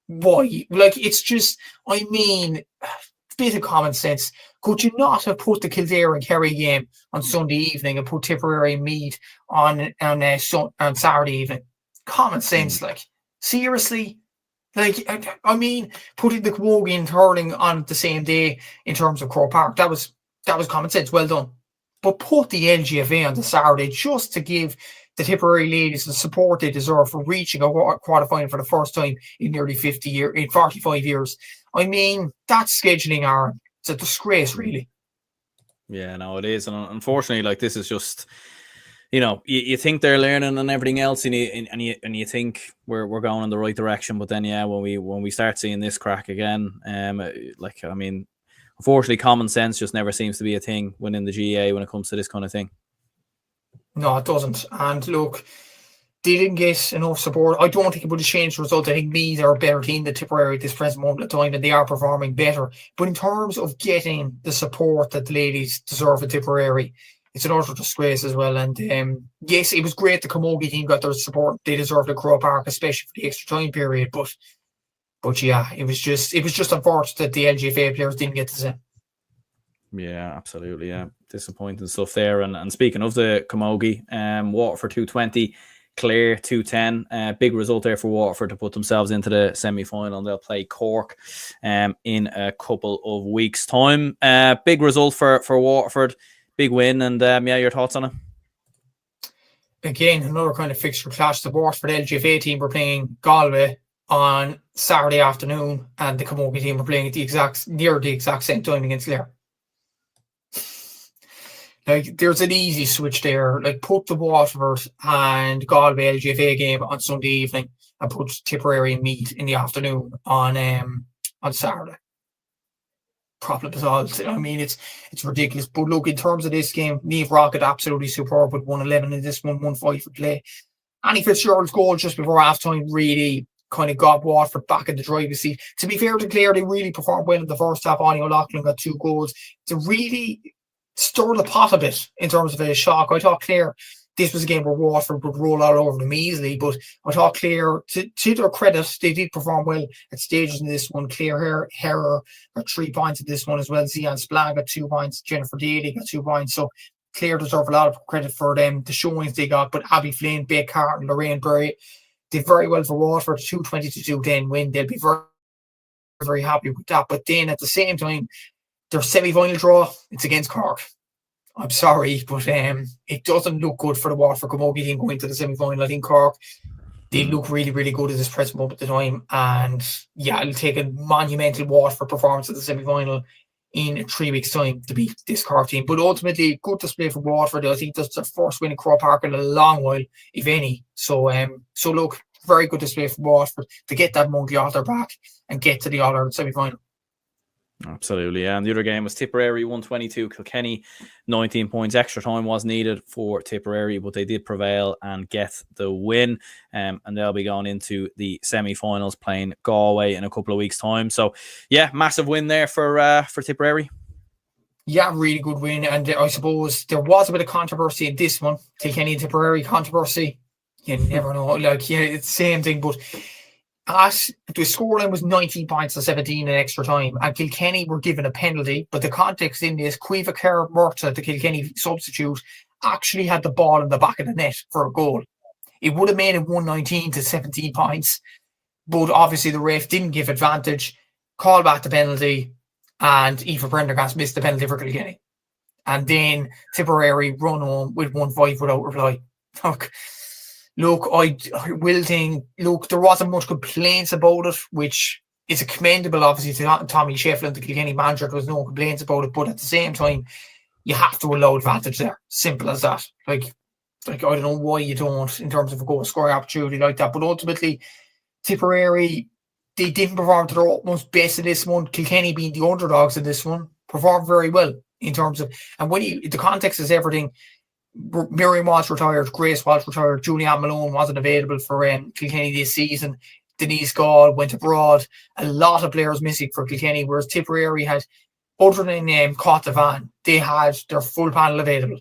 Why? Like, it's just, I mean, a bit of common sense. Could you not have put the Kildare and Kerry game on Sunday evening and put Tipperary and Meath on Saturday evening? Common sense, like. Seriously, like, I mean, putting the camogie and hurling on the same day in terms of Croke Park, that was common sense. Well done. But put the LGFA on the Saturday just to give the Tipperary ladies the support they deserve for reaching a quarter-final for the first time in nearly 45 years. I mean, that's scheduling, Aaron. It's a disgrace, really. Yeah, no, it is. And unfortunately, like, this is just... You know, you think they're learning and everything else, and you think we're going in the right direction, but then when we start seeing this crack again, like, I mean, unfortunately, common sense just never seems to be a thing within the GAA when it comes to this kind of thing. No, it doesn't. And look, they didn't get enough support. I don't think it would have changed the result. I think Meath are a better team than Tipperary at this present moment of time, and they are performing better. But in terms of getting the support that the ladies deserve at Tipperary, it's an utter disgrace as well. And yes, it was great the camogie team got their support. They deserved at Croke Park, especially for the extra time period. But yeah, it was just unfortunate that the LGFA players didn't get to see. Yeah, absolutely. Yeah, disappointing stuff there. And speaking of the camogie, Waterford 220, Clare 210. Big result there for Waterford to put themselves into the semi-final. They'll play Cork in a couple of weeks' time. Big result for Waterford. Big win, and your thoughts on it? Again, another kind of fixture clash. The Waterford LGFA team were playing Galway on Saturday afternoon, and the camogie team were playing at near the exact same time against Clare. Like, there's an easy switch there. Like, put the Waterford and Galway LGFA game on Sunday evening, and put Tipperary and Meath in the afternoon on Saturday. Problem is all. I mean, it's ridiculous. But look, in terms of this game, Niamh Rockett absolutely superb with 111 in this one, 1-5 for play. Annie Fitzgerald's goal just before half-time really kind of got Waterford back in the driver's seat. To be fair to Clare, they really performed well in the first half. Annie O'Loughlin got 2 goals to really stir the pot a bit in terms of a shock. I thought Clare, this was a game where Waterford would roll all over them easily, but I thought Clare, to their credit, they did perform well at stages in this one. Clare Herrer got 3 points in this one as well. Zian Splan got 2 points. Jennifer Daly got 2 points. So Clare deserve a lot of credit for them, the showings they got. But Abby Flynn, Beck Carr, and Lorraine Berry did very well for Waterford. 220 to 210 win. They'll be very, very happy with that. But then at the same time, their semi-final draw, it's against Cork. I'm sorry, but it doesn't look good for the Waterford Camogie team going to the semi-final. I think Cork, they look really, really good at this present moment of time. And yeah, it'll take a monumental Waterford performance at the semi-final in 3 weeks' time to beat this Cork team. But ultimately, good display for Waterford. I think that's their first win in Croke Park in a long while, if any. So look, very good display for Waterford to get that monkey off their back and get to the All-Ireland semi-final. Absolutely, yeah. And the other game was Tipperary 122, Kilkenny 19 points. Extra time was needed for Tipperary, but they did prevail and get the win. And they'll be going into the semi-finals playing Galway in a couple of weeks' time. So, yeah, massive win there for Tipperary. Yeah, really good win. And I suppose there was a bit of controversy in this one. Kilkenny and Tipperary controversy. You never know. Like, yeah, it's the same thing, but the scoreline was 19 points to 17 in extra time, and Kilkenny were given a penalty. But the context in this, Cueva Carr Murta, the Kilkenny substitute, actually had the ball in the back of the net for a goal. It would have made it 119 to 17 points, but obviously the ref didn't give advantage, called back the penalty, and Aoife Prendergast missed the penalty for Kilkenny. And then Tipperary run home with 1-5 without reply. Look, I will think, there wasn't much complaints about it, which is commendable, obviously, to Tommy Shefflin, the Kilkenny manager. There was no complaints about it, but at the same time, you have to allow advantage there. Simple as that. Like I don't know why you don't, in terms of a goal scoring opportunity like that. But ultimately, Tipperary, they didn't perform to their utmost best in this one. Kilkenny, being the underdogs in this one, performed very well in terms of, and when the context is everything. Miriam Walsh retired, Grace Walsh retired, Julianne Malone wasn't available for Kilkenny this season. Denise Gall went abroad. A lot of players missing for Kilkenny, whereas Tipperary had, other than Cottevan, they had their full panel available.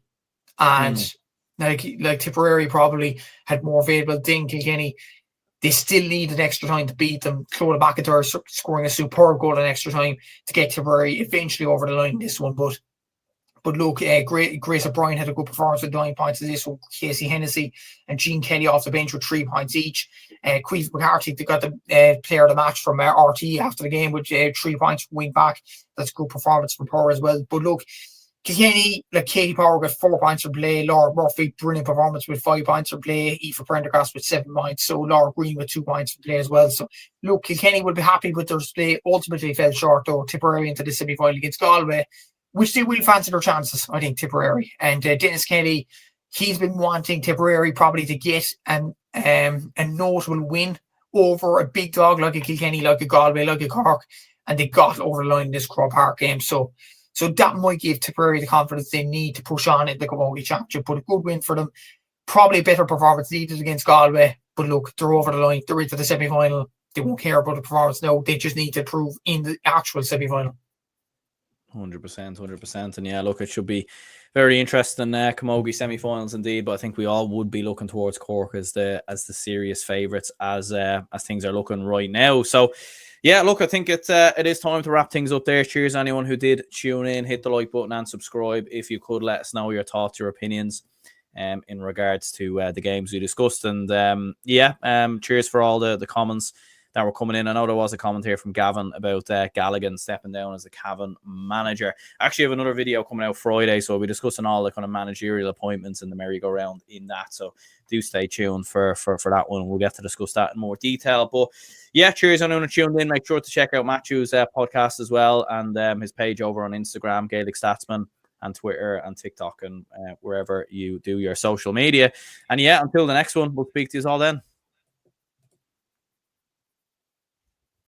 And like Tipperary probably had more available than Kilkenny. They still needed extra time to beat them. Clodagh McIntyre scoring a superb goal in extra time to get Tipperary eventually over the line in this one. But look, Grace O'Brien had a good performance with 9 points in this one. Casey Hennessy and Jean Kelly off the bench with 3 points each. Queeve McCarthy, they got the player of the match from RT after the game with 3 points from wing back. That's a good performance from her as well. But look, Kilkenny, like Katie Power got 4 points for play. Laura Murphy, brilliant performance with 5 points for play. Aoife Prendergast with 7 points. So Laura Green with 2 points for play as well. So look, Kilkenny will be happy with their display. Ultimately fell short though. Tipperary into the semi-final against Galway, which they will fancy their chances, I think, Tipperary. And Dennis Kelly, he's been wanting Tipperary probably to get a notable win over a big dog like a Kilkenny, like a Galway, like a Cork, and they got over the line in this Croke Park game. So that might give Tipperary the confidence they need to push on in the Camogie Championship. But a good win for them. Probably a better performance needed against Galway. But look, they're over the line. They're into the semi-final. They won't care about the performance now. They just need to prove in the actual semi-final. 100%. And yeah, look, it should be very interesting Camogie semi-finals indeed, but I think we all would be looking towards Cork as the serious favourites as things are looking right now. So yeah, look, I think it is time to wrap things up there. Cheers anyone who did tune in, hit the like button and subscribe. If you could, let us know your thoughts, your opinions in regards to the games we discussed. And cheers for all the comments that were coming in. I know there was a comment here from Gavin about Galligan stepping down as a Cavan manager. I actually have another video coming out Friday, so we'll be discussing all the kind of managerial appointments and the merry-go-round in that. So do stay tuned for that one. We'll get to discuss that in more detail. But yeah, cheers anyone who tuned in. Make sure to check out Matthew's podcast as well, and his page over on Instagram, Gaelic Statsman, and Twitter and TikTok, and wherever you do your social media. And yeah, until the next one, we'll speak to you all then.